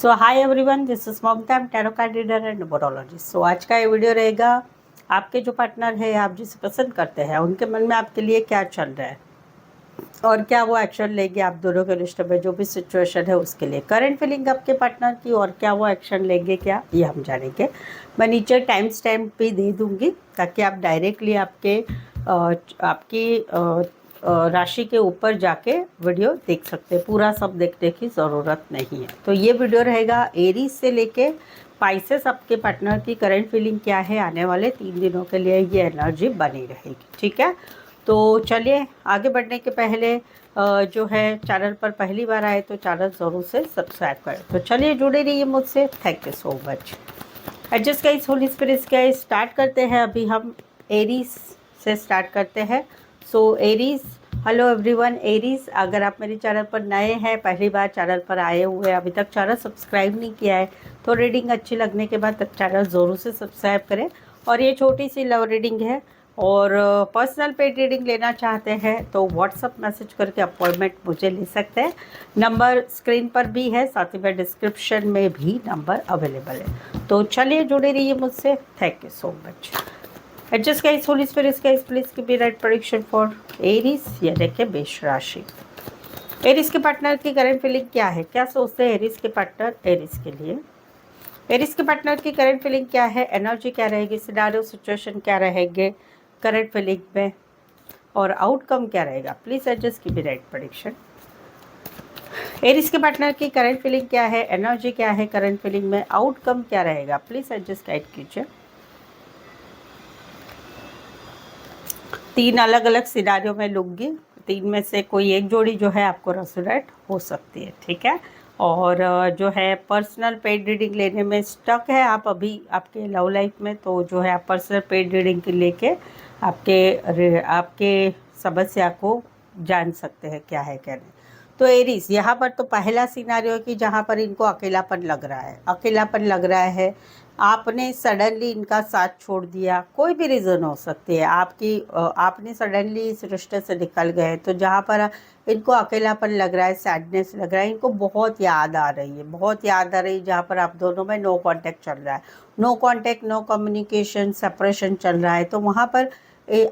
So hi everyone, this is Mamata, tarot card reader and numerologist. So आज का ये video रहेगा, आपके जो पार्टनर है, आप जिसे पसंद करते हैं, उनके मन में आपके लिए क्या चल रहा है और क्या वो एक्शन लेंगे आप दोनों के रिश्ते में जो भी सिचुएशन है उसके लिए। करंट फीलिंग आपके पार्टनर की और क्या वो एक्शन लेंगे, क्या ये हम जानेंगे। मैं नीचे टाइम स्टैम्प भी दे दूँगी ताकि आप डायरेक्टली आपकी राशि के ऊपर जाके वीडियो देख सकते हैं। पूरा सब देखने की ज़रूरत नहीं है। तो ये वीडियो रहेगा एरीज से लेके पाइसेस, आपके पार्टनर की करंट फीलिंग क्या है, आने वाले 3 दिनों के लिए ये एनर्जी बनी रहेगी। ठीक है, तो चलिए आगे बढ़ने के पहले जो है चैनल पर पहली बार आए तो चैनल ज़रूर से सब्सक्राइब करें। तो चलिए जुड़े रहिए मुझसे। Thank you so much. Adjust guys, holy spirits guys, start करते हैं। अभी हम एरीज से स्टार्ट करते हैं। So Aries, hello everyone. Aries, अगर आप मेरे चैनल पर नए हैं, पहली बार चैनल पर आए हुए हैं, अभी तक चैनल सब्सक्राइब नहीं किया है, तो रीडिंग अच्छी लगने के बाद चैनल ज़रूर से सब्सक्राइब करें। और ये छोटी सी लव रीडिंग है, और पर्सनल पेड रीडिंग लेना चाहते हैं तो व्हाट्सअप मैसेज करके अपॉइंटमेंट मुझे ले सकते हैं। नंबर स्क्रीन पर भी है, साथ ही में डिस्क्रिप्शन में भी नंबर अवेलेबल है। तो चलिए जुड़े रहिए मुझसे। Thank you so much. Adjust guys, holy spirits guys, please give me right prediction for Aries. ये देखिए मेष राशि। एरीज के पार्टनर की करंट फीलिंग क्या है, क्या सोचते हैं एरीज के पार्टनर एरीज के लिए। एरीज के पार्टनर की करंट फीलिंग क्या है, एनर्जी क्या रहेगी, सिनेरियो सिचुएशन क्या रहेंगे करंट फीलिंग में, और आउटकम क्या रहेगा। Please adjust give me right prediction. Aries के पार्टनर की करंट फीलिंग क्या है, एनर्जी क्या है करंट फीलिंग में, आउटकम क्या रहेगा। प्लीज एडजस्ट गाइड कीजिए। 3 अलग अलग सिनारियों में लूँगी, 3 में से कोई एक जोड़ी जो है आपको रेजोनेट हो सकती है। ठीक है, और जो है पर्सनल पेड रीडिंग लेने में स्टक है आप अभी आपके लव लाइफ में, तो जो है आप पर्सनल पेड रीडिंग के लेके आपके समस्या को जान सकते हैं क्या है क्या नहीं। तो एरीज, यहाँ पर तो पहला सिनारियो कि जहाँ पर इनको अकेलापन लग रहा है, अकेलापन लग रहा है। आपने सडनली इनका साथ छोड़ दिया, कोई भी रीज़न हो सकती है आपने सडनली इस रिश्ते से निकल गए, तो जहाँ पर इनको अकेलापन लग रहा है, सैडनेस लग रहा है, इनको बहुत याद आ रही है, बहुत याद आ रही है। जहाँ पर आप दोनों में नो कांटेक्ट चल रहा है, no contact, no communication, separation चल रहा है, तो वहाँ पर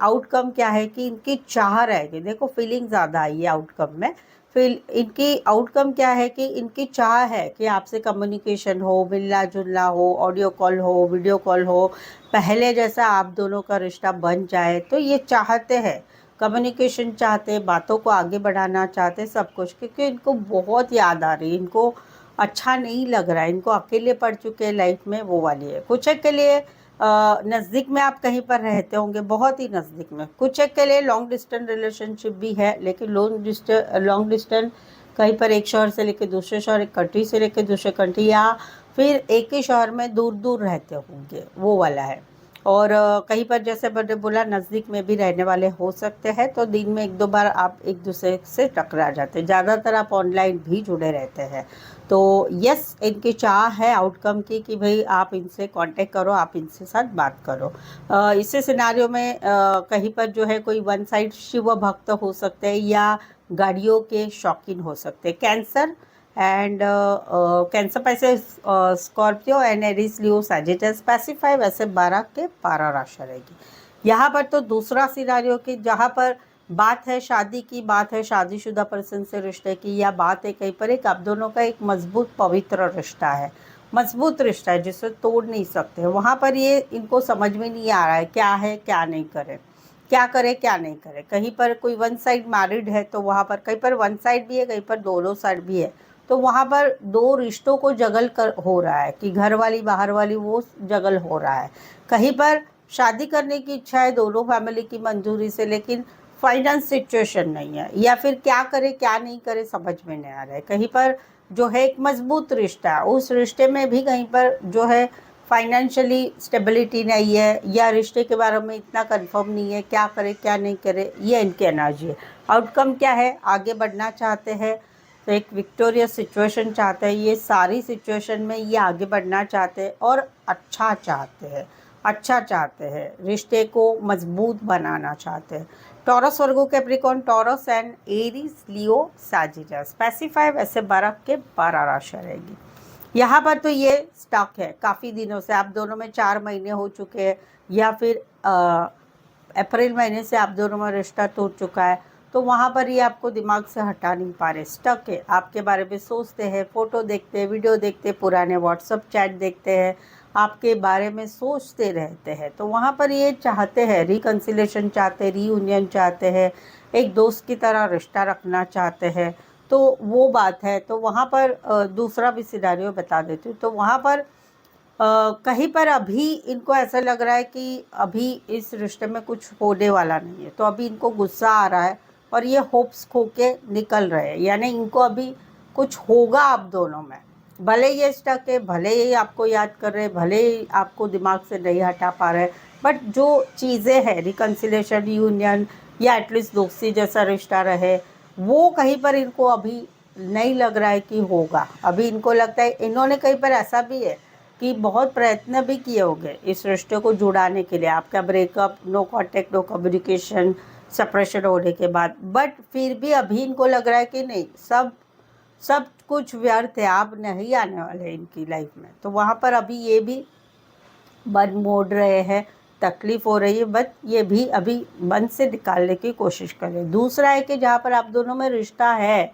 आउटकम क्या है कि इनकी चाह रहेगी। देखो फीलिंग ज़्यादा आई है आउटकम में। फिर इनकी आउटकम क्या है कि इनकी चाह है कि आपसे कम्युनिकेशन हो, मिलना जुलना हो, ऑडियो कॉल हो, वीडियो कॉल हो, पहले जैसा आप दोनों का रिश्ता बन जाए। तो ये चाहते हैं, कम्युनिकेशन चाहते हैं, बातों को आगे बढ़ाना चाहते हैं, सब कुछ, क्योंकि इनको बहुत याद आ रही है, इनको अच्छा नहीं लग रहा है, इनको अकेले पड़ चुके हैं लाइफ में, वो वाली है। कुछ एक के लिए नज़दीक में आप कहीं पर रहते होंगे, बहुत ही नज़दीक में। कुछ एक के लिए लॉन्ग डिस्टेंस रिलेशनशिप भी है, लेकिन लॉन्ग डिस्टेंस कहीं पर एक शहर से लेकर दूसरे शहर, एक कंट्री से लेकर दूसरे कंट्री, या फिर एक ही शहर में दूर दूर रहते होंगे, वो वाला है। और कहीं पर जैसे मैंने बोला नज़दीक में भी रहने वाले हो सकते हैं, तो दिन में 1-2 बार आप एक दूसरे से टकरा जाते हैं। ज़्यादातर आप ऑनलाइन भी जुड़े रहते हैं। तो यस, इनकी चाह है आउटकम की कि भाई आप इनसे कांटेक्ट करो, आप इनसे साथ बात करो। इसी सिनारियों में कहीं पर जो है कोई वन साइड शिव भक्त हो सकते हैं, या गाड़ियों के शौकीन हो सकते हैं। Cancer and Cancer Pisces Scorpio and Aries Leo Sagittarius specify, वैसे 12 के 12 राशि रहेगी। यहाँ पर तो दूसरा सिनारियो कि जहाँ पर बात है शादी की, बात है शादीशुदा पर्सन से रिश्ते की, या बात है कहीं पर एक आप दोनों का एक मजबूत पवित्र रिश्ता है, मजबूत रिश्ता है जिसे तोड़ नहीं सकते। वहाँ पर ये इनको समझ में नहीं आ रहा है क्या नहीं करे, क्या करे क्या नहीं करे। कहीं पर कोई वन साइड मैरिड है, तो वहाँ पर कहीं पर वन साइड भी है, कहीं पर दोनों साइड भी है, तो वहाँ पर 2 रिश्तों को जगल कर हो रहा है कि घर वाली बाहर वाली, वो जगल हो रहा है। कहीं पर शादी करने की इच्छा है दोनों फैमिली की मंजूरी से, लेकिन फाइनेंस सिचुएशन नहीं है, या फिर क्या करे क्या नहीं करे समझ में नहीं आ रहा है। कहीं पर जो है एक मजबूत रिश्ता है, उस रिश्ते में भी कहीं पर जो है फाइनेंशियली स्टेबिलिटी नहीं है, या रिश्ते के बारे में इतना कंफर्म नहीं है, क्या करे क्या नहीं करे, ये इनकी एनर्जी है। आउटकम क्या है, आगे बढ़ना चाहते हैं, तो एक विक्टोरियस सिचुएशन चाहते हैं। ये सारी सिचुएशन में ये आगे बढ़ना चाहते हैं और अच्छा चाहते हैं, अच्छा चाहते हैं, रिश्ते को मजबूत बनाना चाहते हैं। Taurus, Virgo, Capricorn, Taurus and Aries Leo Sagittarius specify, वैसे 12 के 12 राशि रहेगी। यहाँ पर तो ये स्टक है काफ़ी दिनों से, आप दोनों में 4 महीने हो चुके हैं या फिर अप्रैल महीने से आप दोनों में रिश्ता टूट चुका है, तो वहाँ पर ये आपको दिमाग से हटा नहीं पा रहे, स्टक है, आपके बारे में सोचते हैं, फ़ोटो देखते हैं, वीडियो देखते हैं, पुराने व्हाट्सअप चैट देखते हैं, आपके बारे में सोचते रहते हैं। तो वहाँ पर ये चाहते हैं रिकन्सिलेशन चाहते हैं, रीयूनियन चाहते हैं, एक दोस्त की तरह रिश्ता रखना चाहते हैं। तो वो बात है। तो वहाँ पर दूसरा भी सिनेरियो बता देती हूँ। तो वहाँ पर कहीं पर अभी इनको ऐसा लग रहा है कि अभी इस रिश्ते में कुछ होने वाला नहीं है, तो अभी इनको गुस्सा आ रहा है और ये होप्स खो के निकल रहे हैं, यानी इनको अभी कुछ होगा आप दोनों में। भले ये स्टक है, भले ही आपको याद कर रहे हैं, भले ही आपको दिमाग से नहीं हटा पा रहे, बट जो चीज़ें हैं रिकन्सिलेशन, यूनियन या एटलीस्ट दोस्ती जैसा रिश्ता रहे, वो कहीं पर इनको अभी नहीं लग रहा है कि होगा। अभी इनको लगता है, इन्होंने कहीं पर ऐसा भी है कि बहुत प्रयत्न भी किए होंगे इस रिश्ते को जुड़ाने के लिए, आपका breakup, no contact, no communication, separation होने के बाद, बट फिर भी अभी इनको लग रहा है कि नहीं, सब सब कुछ व्यर्थ है, आप नहीं आने वाले इनकी लाइफ में। तो वहाँ पर अभी ये भी मन मोड़ रहे हैं, तकलीफ़ हो रही है, बट ये भी अभी मन से निकालने की कोशिश कर रहे हैं। दूसरा है कि जहाँ पर आप दोनों में रिश्ता है,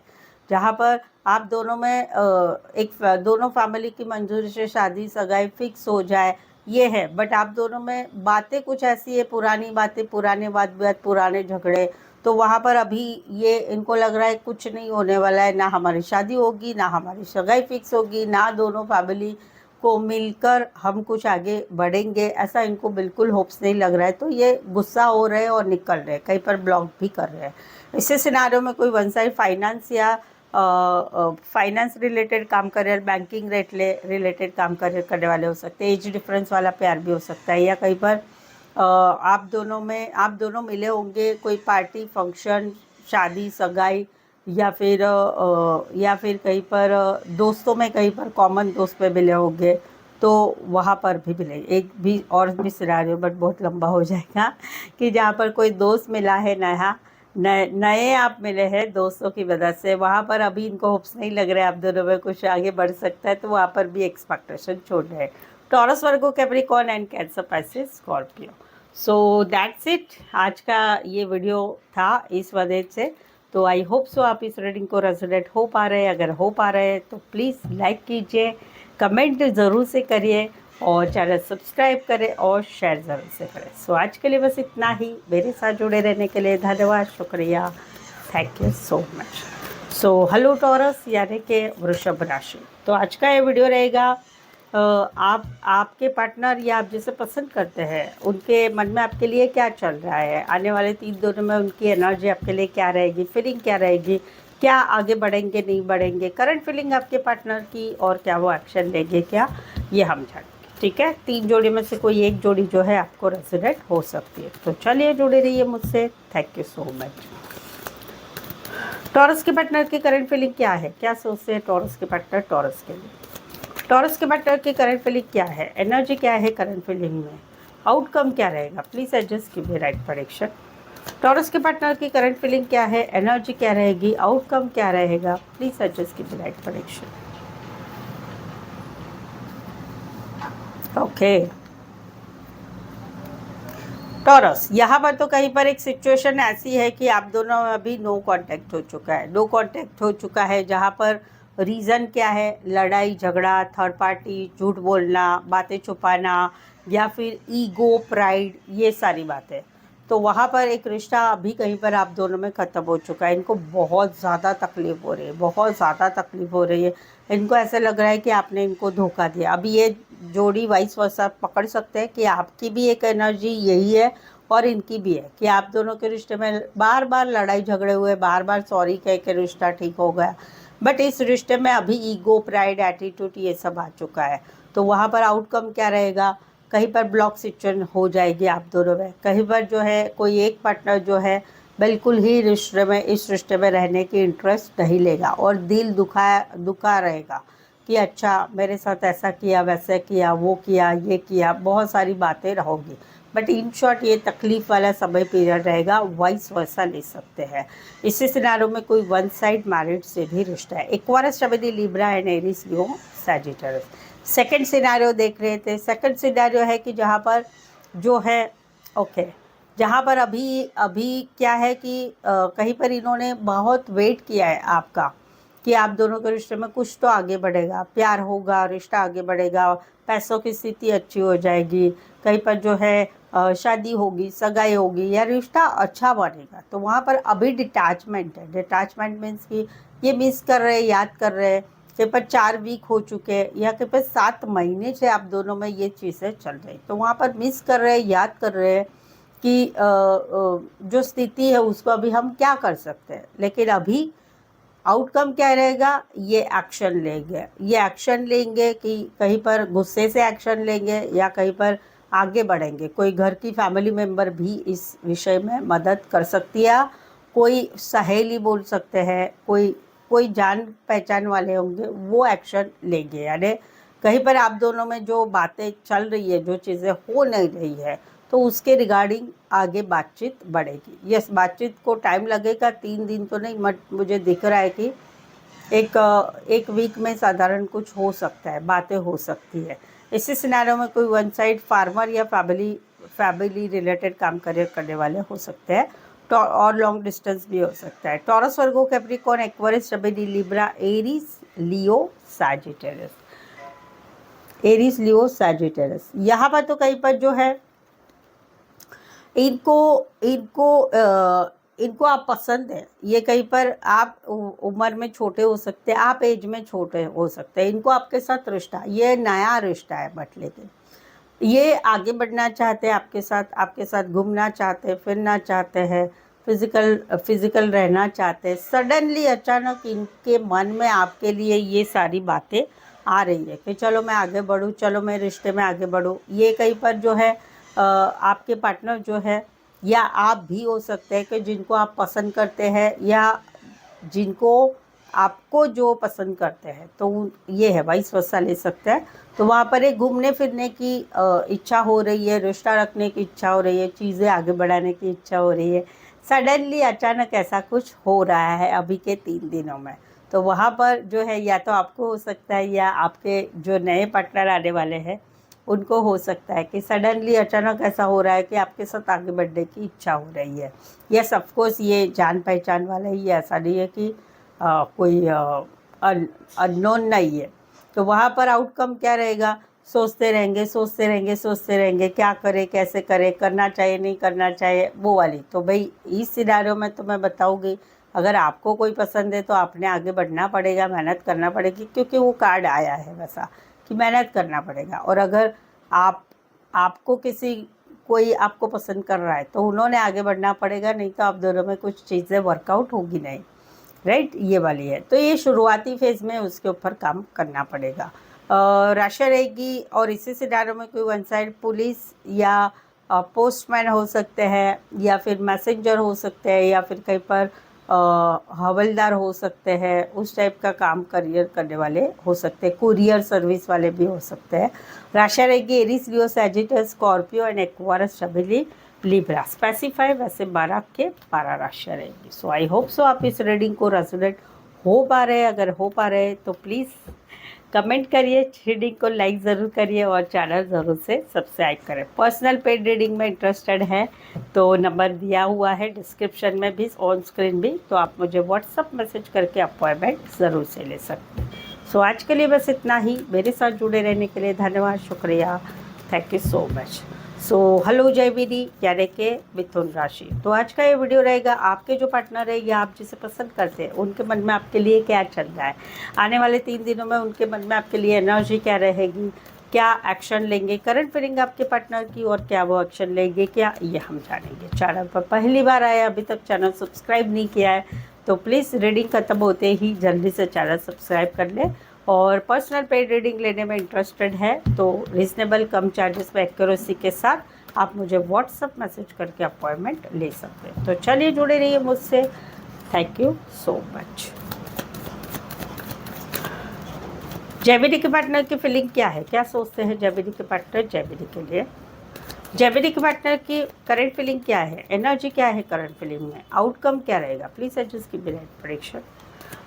जहाँ पर आप दोनों में दोनों फैमिली की मंजूरी से शादी सगाई फिक्स हो जाए, ये है, बट आप दोनों में बातें कुछ ऐसी है, पुरानी बातें, पुराने वाद विवाद, पुराने झगड़े। तो वहाँ पर अभी ये इनको लग रहा है कुछ नहीं होने वाला है, ना हमारी शादी होगी, ना हमारी सगाई फिक्स होगी, ना दोनों फैमिली को मिलकर हम कुछ आगे बढ़ेंगे, ऐसा इनको बिल्कुल होप्स नहीं लग रहा है। तो ये गुस्सा हो रहे हैं और निकल रहे हैं, कहीं पर ब्लॉक भी कर रहे हैं। इसी सिनारियो में कोई वन साइड फाइनेंस या फाइनेंस रिलेटेड काम करियर, बैंकिंग रिलेटेड काम करियर करने वाले हो सकते हैं। एज डिफरेंस वाला प्यार भी हो सकता है, या कहीं पर आप दोनों मिले होंगे कोई पार्टी, फंक्शन, शादी, सगाई, या फिर कहीं पर दोस्तों में कहीं पर कॉमन दोस्त में मिले होंगे, तो वहाँ पर भी मिले। एक भी और भी सिनेरियो, बट बहुत लंबा हो जाएगा, कि जहाँ पर कोई दोस्त मिला है नया, नए आप मिले हैं दोस्तों की वजह से, वहाँ पर अभी इनको होप्स नहीं लग रहे आप दोनों में कुछ आगे बढ़ सकता है, तो वहाँ पर भी एक्सपेक्टेशन छोड़ रहे हैं। Taurus, Virgo, Capricorn and Cancer, Pisces, Scorpio. So that's it, आज का ये वीडियो था इस वजह से। तो आई होप सो आप इस रीडिंग को रेजोनेट हो पा रहे हैं। अगर हो पा रहे हैं तो प्लीज़ लाइक कीजिए, कमेंट ज़रूर से करिए, और चैनल सब्सक्राइब करें और शेयर ज़रूर से करें। सो आज के लिए बस इतना ही। मेरे साथ जुड़े रहने के लिए धन्यवाद, शुक्रिया, thank you so much. So hello taurus, यानी कि वृषभ राशि। तो आज का ये वीडियो रहेगा, आपके पार्टनर या आप जिसे पसंद करते हैं उनके मन में आपके लिए क्या चल रहा है, आने वाले 3 दिनों में उनकी एनर्जी आपके लिए क्या रहेगी, फीलिंग क्या रहेगी, क्या आगे बढ़ेंगे, नहीं बढ़ेंगे, करंट फीलिंग आपके पार्टनर की, और क्या वो एक्शन लेंगे क्या, ये हम जानेंगे। ठीक है, 3 जोड़ी में से कोई एक जोड़ी जो है आपको रेजोनेट हो सकती है। तो चलिए जुड़े रहिए मुझसे, thank you so much. Taurus के पार्टनर की करंट फीलिंग क्या है, क्या सोचते हैं टॉरस के पार्टनर टॉरस के लिए, टॉरस के पार्टनर की करंट फीलिंग क्या है, एनर्जी क्या है करंट फीलिंग में, आउटकम क्या रहेगा, please adjust give me right prediction. Taurus के पार्टनर की करंट फीलिंग क्या है, एनर्जी क्या रहेगी, आउटकम क्या रहेगा, please adjust give me right prediction. Okay taurus, यहाँ पर तो कहीं पर एक सिचुएशन ऐसी है कि आप दोनों में अभी नो कांटेक्ट हो चुका है, जहाँ पर रीज़न क्या है, लड़ाई झगड़ा, थर्ड पार्टी, झूठ बोलना, बातें छुपाना, या फिर ईगो, प्राइड, ये सारी बातें। तो वहाँ पर एक रिश्ता अभी कहीं पर आप दोनों में ख़त्म हो चुका है। इनको बहुत ज़्यादा तकलीफ़ हो रही है, बहुत ज़्यादा तकलीफ़ हो रही है। इनको ऐसा लग रहा है कि आपने इनको धोखा दिया। अभी ये जोड़ी वाइस वर्सा पकड़ सकते हैं कि आपकी भी एक एनर्जी यही है और इनकी भी है, कि आप दोनों के रिश्ते में बार बार लड़ाई झगड़े हुए, बार बार सॉरी कह के रिश्ता ठीक हो गया, बट इस रिश्ते में अभी ईगो, प्राइड, एटीट्यूड, ये सब आ चुका है। तो वहाँ पर आउटकम क्या रहेगा, कहीं पर ब्लॉक सिचुएशन हो जाएगी आप दोनों में, कहीं पर जो है कोई एक पार्टनर जो है बिल्कुल ही इस रिश्ते में रहने की इंटरेस्ट नहीं लेगा, और दिल दुखा रहेगा कि अच्छा मेरे साथ ऐसा किया, वैसा किया, वो किया, ये किया, बहुत सारी बातें रहोगी। बट इन शॉर्ट ये तकलीफ वाला समय पीरियड रहेगा, वाइस वर्सा ले सकते हैं। इसी सिनारियो में कोई वन साइड मैरिड से भी रिश्ता है। Aquarius, Gemini, Libra and Aries, Leo, Sagittarius. Second scenario देख रहे थे। सेकंड सिनारियो है कि जहाँ पर जो है जहाँ पर अभी क्या है कि कहीं पर इन्होंने बहुत वेट किया है आपका कि आप दोनों के रिश्ते में कुछ तो आगे बढ़ेगा, प्यार होगा, रिश्ता आगे बढ़ेगा, पैसों की स्थिति अच्छी हो जाएगी, कहीं पर जो है शादी होगी, सगाई होगी या रिश्ता अच्छा बनेगा। तो वहाँ पर अभी डिटैचमेंट है। डिटैचमेंट मीन्स कि ये मिस कर रहे हैं, याद कर रहे हैं। कहीं पर 4 वीक हो चुके हैं या कहीं पर 7 महीने से आप दोनों में ये चीज़ें चल रही, तो वहाँ पर मिस कर रहे हैं, याद कर रहे हैं कि जो स्थिति है उसको अभी हम क्या कर सकते हैं। लेकिन अभी आउटकम क्या रहेगा, ये एक्शन लेंगे कि कहीं पर गुस्से से एक्शन लेंगे या कहीं पर आगे बढ़ेंगे। कोई घर की फैमिली मेम्बर भी इस विषय में मदद कर सकती है, कोई सहेली बोल सकते हैं, कोई जान पहचान वाले होंगे, वो एक्शन लेंगे। यानी कहीं पर आप दोनों में जो बातें चल रही है, जो चीज़ें हो नहीं रही है, तो उसके रिगार्डिंग आगे बातचीत बढ़ेगी। यस, बातचीत को टाइम लगेगा, 3 दिन तो नहीं, मुझे दिख रहा है कि एक वीक में साधारण कुछ हो सकता है, बातें हो सकती है। इसी सिनेरियो में कोई वन साइड फार्मर या फैमिली रिलेटेड काम करने वाले हो सकते हैं, और लॉन्ग डिस्टेंस भी हो सकता है। Taurus, Virgo, Capricorn, Aquarius, Gemini, Libra, Aries, Leo, Sagittarius. Aries, Leo, Sagittarius. यहाँ पर तो कहीं पर जो है इनको आप पसंद है। ये कहीं पर आप उम्र में छोटे हो सकते हैं, आप एज में छोटे हो सकते हैं। इनको आपके साथ रिश्ता, ये नया रिश्ता है, बट लेकिन ये आगे बढ़ना चाहते हैं आपके साथ घूमना चाहते हैं, फिरना चाहते हैं, फिजिकल रहना चाहते हैं। सडनली अचानक इनके मन में आपके लिए ये सारी बातें आ रही है कि चलो मैं आगे बढ़ूँ, चलो मैं रिश्ते में आगे बढ़ूँ। ये कहीं पर जो है आपके पार्टनर जो है, या आप भी हो सकते हैं कि जिनको आप पसंद करते हैं या जिनको आपको जो पसंद करते हैं, तो ये है वाइस वर्सा ले सकते हैं। तो वहाँ पर एक घूमने फिरने की इच्छा हो रही है, रिश्ता रखने की इच्छा हो रही है, चीज़ें आगे बढ़ाने की इच्छा हो रही है। सडनली अचानक ऐसा कुछ हो रहा है अभी के 3 दिनों में। तो वहाँ पर जो है या तो आपको हो सकता है या आपके जो नए पार्टनर आने वाले हैं उनको हो सकता है कि सडनली अचानक ऐसा हो रहा है कि आपके साथ आगे बढ़ने की इच्छा हो रही है। यस, ऑफकोर्स ये जान पहचान वाला ही है, ऐसा नहीं है कि कोई अननोन नहीं है। तो वहाँ पर आउटकम क्या रहेगा, सोचते रहेंगे, क्या करें, कैसे करें, करना चाहिए, नहीं करना चाहिए, वो वाली। तो भाई इस सिनारियो में तो मैं बताऊँगी, अगर आपको कोई पसंद है तो आपने आगे बढ़ना पड़ेगा, मेहनत करना पड़ेगी, क्योंकि वो कार्ड आया है वैसा कि मेहनत करना पड़ेगा। और अगर आपको कोई आपको पसंद कर रहा है तो उन्होंने आगे बढ़ना पड़ेगा, नहीं तो आप दोनों में कुछ चीज़ें वर्कआउट होगी नहीं, राइट, ये वाली है। तो ये शुरुआती फेज़ में उसके ऊपर काम करना पड़ेगा। राशि रहेगी। और इसी सिनारियो में कोई वन साइड पुलिस या पोस्टमैन हो सकते हैं, या फिर मैसेंजर हो सकते हैं, या फिर कहीं पर हवलदार हो सकते हैं, उस टाइप का काम करियर करने वाले हो सकते हैं, कुरियर सर्विस वाले भी हो सकते हैं। राशि रहेगी Aries, Leo, Sagittarius, Scorpio and Aquarius, Gemini, Libra. Specify वैसे 12 के 12 राशि रहेगी। सो आई होप सो आप इस रीडिंग को रेजोनेट हो पा रहे हैं। अगर हो पा रहे हैं तो प्लीज़ कमेंट करिए, रीडिंग को लाइक ज़रूर करिए और चैनल ज़रूर से सब्सक्राइब करें। पर्सनल पेड रीडिंग में इंटरेस्टेड है तो नंबर दिया हुआ है डिस्क्रिप्शन में भी, ऑन स्क्रीन भी, तो आप मुझे व्हाट्सअप मैसेज करके अपॉइंटमेंट ज़रूर से ले सकते हैं। सो आज के लिए बस इतना ही। मेरे साथ जुड़े रहने के लिए धन्यवाद, शुक्रिया, thank you so much. So hello जय विधि, यानी कि मिथुन राशि। तो आज का ये वीडियो रहेगा, आपके जो पार्टनर है या आप जिसे पसंद करते हैं उनके मन में आपके लिए क्या चल रहा है, आने वाले 3 दिनों में उनके मन में आपके लिए एनर्जी क्या रहेगी, क्या एक्शन लेंगे, करंट फीलिंग आपके पार्टनर की, और क्या वो एक्शन लेंगे क्या, ये हम जानेंगे। चैनल पर पहली बार आए, अभी तक चैनल सब्सक्राइब नहीं किया है तो प्लीज़ रीडिंग ख़त्म होते ही जल्दी से चैनल सब्सक्राइब कर लें। और पर्सनल पेड रीडिंग लेने में इंटरेस्टेड है तो रीज़नेबल कम चार्जेस में एक्यूरेसी के साथ आप मुझे व्हाट्सअप मैसेज करके अपॉइंटमेंट ले सकते हैं। तो चलिए जुड़े रहिए मुझसे। Thank you so much. Gemini के पार्टनर की फीलिंग क्या है, क्या सोचते हैं जेमिनी के पार्टनर जेमिनी के लिए। जेमिनी के पार्टनर की करंट फीलिंग क्या है, एनर्जी क्या है करंट फीलिंग में, आउटकम क्या रहेगा, प्लीज एडजस्ट की प्रेडिक्शन।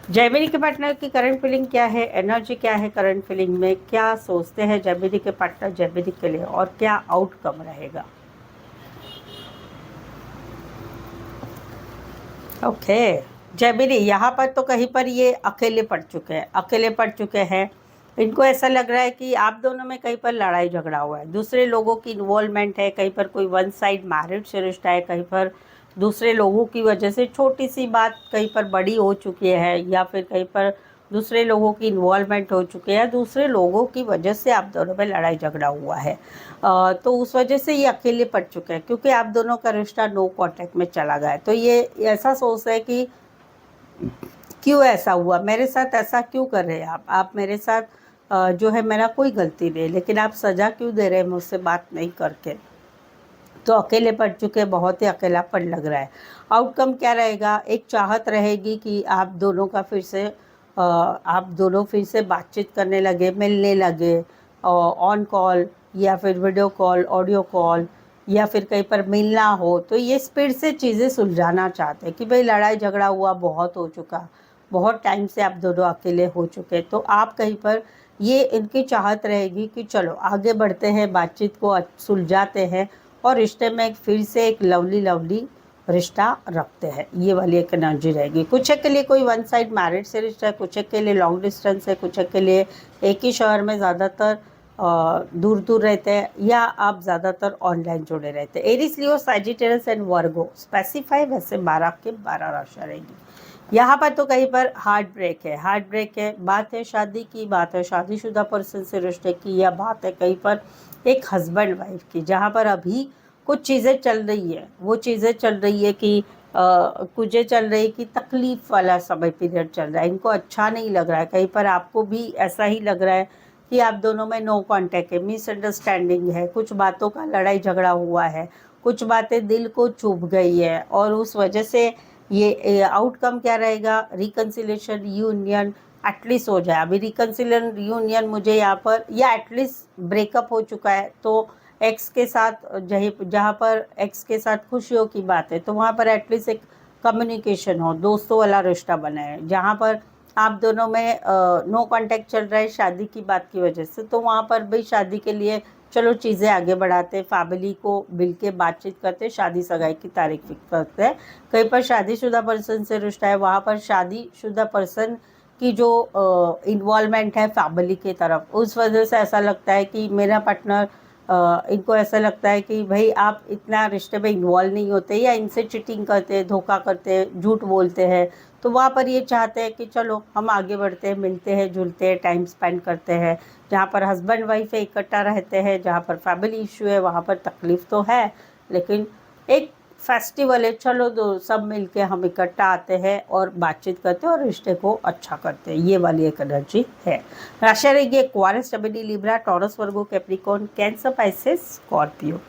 जेमिनी के पार्टनर की करंट फीलिंग क्या है, एनर्जी क्या है करंट फीलिंग में, क्या सोचते हैं जेमिनी के पार्टनर जेमिनी के लिए, और क्या आउटकम रहेगा। ओके जेमिनी यहाँ पर तो कहीं पर ये अकेले पड़ चुके हैं, अकेले पड़ चुके हैं। इनको ऐसा लग रहा है कि आप दोनों में कहीं पर लड़ाई झगड़ा हुआ है, दूसरे लोगों की इन्वॉल्वमेंट है, कहीं पर कोई वन साइड मैरिड से रिश्ता है, कहीं पर दूसरे लोगों की वजह से छोटी सी बात कहीं पर बड़ी हो चुकी है, या फिर कहीं पर दूसरे लोगों की इन्वॉल्वमेंट हो चुकी है, दूसरे लोगों की वजह से आप दोनों में लड़ाई झगड़ा हुआ है। तो उस वजह से ये अकेले पड़ चुके हैं, क्योंकि आप दोनों का रिश्ता नो कॉन्टैक्ट में चला गया है। तो ये ऐसा सोच है कि क्यों ऐसा हुआ, मेरे साथ ऐसा क्यों कर रहे हैं आप मेरे साथ जो है मेरा कोई गलती नहीं, लेकिन आप सज़ा क्यों दे रहे हैं मुझसे बात नहीं करके। तो अकेले पड़ चुके, बहुत ही अकेलापन लग रहा है। आउटकम क्या रहेगा, एक चाहत रहेगी कि आप दोनों का फिर से आप दोनों फिर से बातचीत करने लगे, मिलने लगे, ऑन कॉल या फिर वीडियो कॉल, ऑडियो कॉल, या फिर कहीं पर मिलना हो। तो ये स्पीड से चीज़ें सुलझाना चाहते हैं कि भाई लड़ाई झगड़ा हुआ, बहुत हो चुका, बहुत टाइम से आप दोनों अकेले हो चुके। तो आप कहीं पर ये इनकी चाहत रहेगी कि चलो आगे बढ़ते हैं, बातचीत को सुलझाते हैं और रिश्ते में फिर से एक लवली रिश्ता रखते हैं। ये वाली एक एनर्जी रहेगी। कुछ एक के लिए कोई वन साइड मैरिज से रिश्ता है, कुछ एक के लिए लॉन्ग डिस्टेंस है, कुछ एक के लिए एक ही शहर में ज़्यादातर दूर दूर रहते हैं, या आप ज़्यादातर ऑनलाइन जुड़े रहते हैं। Aries, Leo, Sagittarius and Virgo specify वैसे 12 के 12 राशियाँ रहेगी। यहाँ पर तो कहीं पर हार्ट ब्रेक है, हार्ट ब्रेक है, बात है शादी की, बात है शादीशुदा पर्सन से रिश्ते की, या बात है कहीं पर एक हस्बैंड वाइफ की, जहाँ पर अभी कुछ चीज़ें चल रही है। वो चीज़ें चल रही है कि कुछ चल रही है कि तकलीफ़ वाला समय पीरियड चल रहा है, इनको अच्छा नहीं लग रहा है। कहीं पर आपको भी ऐसा ही लग रहा है कि आप दोनों में नो कांटेक्ट है, मिसअंडरस्टैंडिंग है, कुछ बातों का लड़ाई झगड़ा हुआ है, कुछ बातें दिल को चुभ गई है, और उस वजह से ये आउटकम क्या रहेगा, रिकन्सिलेशन, यूनियन एटलीस्ट हो जाए। अभी रिकन्सिलेशन यूनियन मुझे यहाँ पर, या एटलीस्ट ब्रेकअप हो चुका है, तो एक्स के साथ जहाँ पर एक्स के साथ खुशियों की बात है, तो वहाँ पर एटलीस्ट एक कम्युनिकेशन हो, दोस्तों वाला रिश्ता बना है। जहाँ पर आप दोनों में नो कांटेक्ट चल रहा है शादी की बात की वजह से, तो वहाँ पर भाई शादी के लिए चलो चीज़ें आगे बढ़ाते, फैमिली को मिल के बातचीत करते, शादी सगाई की तारीख फिक्स करते हैं। कहीं पर शादीशुदा पर्सन से रिश्ता है, वहाँ पर शादीशुदा पर्सन की जो इन्वॉल्वमेंट है फैमिली की तरफ, उस वजह से ऐसा लगता है कि मेरा पार्टनर, इनको ऐसा लगता है कि भाई आप इतना रिश्ते में इन्वॉल्व नहीं होते, या इनसे चिटिंग करते, धोखा करते, झूठ बोलते हैं। तो वहाँ पर ये चाहते हैं कि चलो हम आगे बढ़ते हैं, मिलते हैं, जुलते हैं, टाइम स्पेंड करते हैं। जहाँ पर हस्बैंड वाइफ है इकट्ठा रहते हैं, जहाँ पर फैमिली इशू है वहाँ पर तकलीफ़ तो है, लेकिन एक फेस्टिवल है, चलो दो सब मिलके हम इकट्ठा आते हैं और बातचीत करते हैं और रिश्ते को अच्छा करते हैं। ये वाली एक एनर्जी है। राशि रहेगी Aquarius, Gemini, Libra, taurus, Virgo, Capricorn, cancer, Pisces, Scorpio.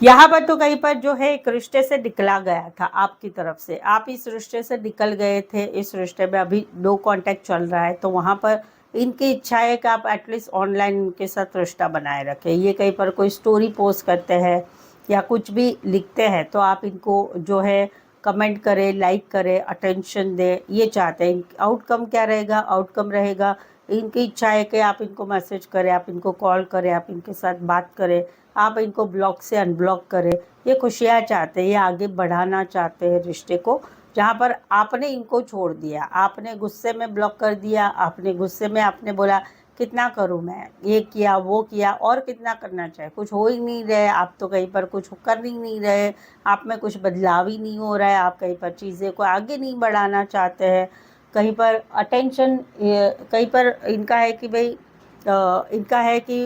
यहाँ पर तो कहीं पर जो है एक रिश्ते से निकला गया था आपकी तरफ से, आप इस रिश्ते से निकल गए थे, इस रिश्ते में अभी नो कांटेक्ट चल रहा है। तो वहाँ पर इनकी इच्छा है कि आप एटलीस्ट ऑनलाइन उनके साथ रिश्ता बनाए रखें। ये कहीं पर कोई स्टोरी पोस्ट करते हैं या कुछ भी लिखते हैं, तो आप इनको जो है कमेंट करें, लाइक करें, अटेंशन दें, ये चाहते हैं। आउटकम क्या रहेगा, आउटकम रहेगा इनकी इच्छा है कि आप इनको मैसेज करें, आप इनको कॉल करें, आप इनके साथ बात करें, आप इनको ब्लॉक से अनब्लॉक करें। ये खुशियाँ चाहते हैं, ये आगे बढ़ाना चाहते हैं रिश्ते को। जहाँ पर आपने इनको छोड़ दिया, आपने गुस्से में ब्लॉक कर दिया, आपने गुस्से में आपने बोला कितना करूँ मैं, ये किया वो किया, और कितना करना चाहिए, कुछ हो ही नहीं रहे, आप तो कहीं पर कुछ कर ही नहीं रहे, आप में कुछ बदलाव ही नहीं हो रहा है, आप कहीं पर चीज़ें को आगे नहीं बढ़ाना चाहते हैं। कहीं पर अटेंशन, कहीं पर इनका है कि भाई इनका है कि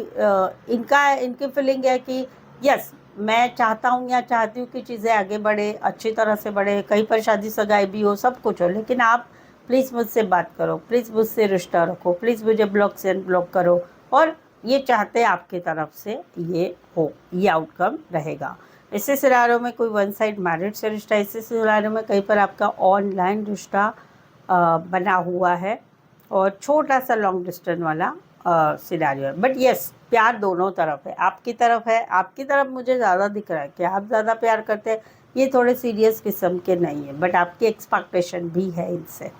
इनकी फीलिंग है कि यस मैं चाहता हूँ या चाहती हूँ कि चीज़ें आगे बढ़े, अच्छी तरह से बढ़े, कहीं पर शादी सगाई भी हो, सब कुछ हो, लेकिन आप प्लीज़ मुझसे बात करो, प्लीज़ मुझसे रिश्ता रखो, प्लीज़ मुझे ब्लॉक से अनब्लॉक करो। और ये चाहते हैं आपकी तरफ से ये हो, ये आउटकम रहेगा। ऐसे सिनारियों में कोई वन साइड मैरिज से रिश्ता, ऐसे सिनारियों में कहीं पर आपका ऑनलाइन रिश्ता बना हुआ है, और छोटा सा लॉन्ग डिस्टेंस वाला सिनेरियो है। बट यस, प्यार दोनों तरफ है, आपकी तरफ है, आपकी तरफ मुझे ज़्यादा दिख रहा है कि आप ज़्यादा प्यार करते हैं, ये थोड़े सीरियस किस्म के नहीं है, बट आपकी एक्सपेक्टेशन भी है इनसे।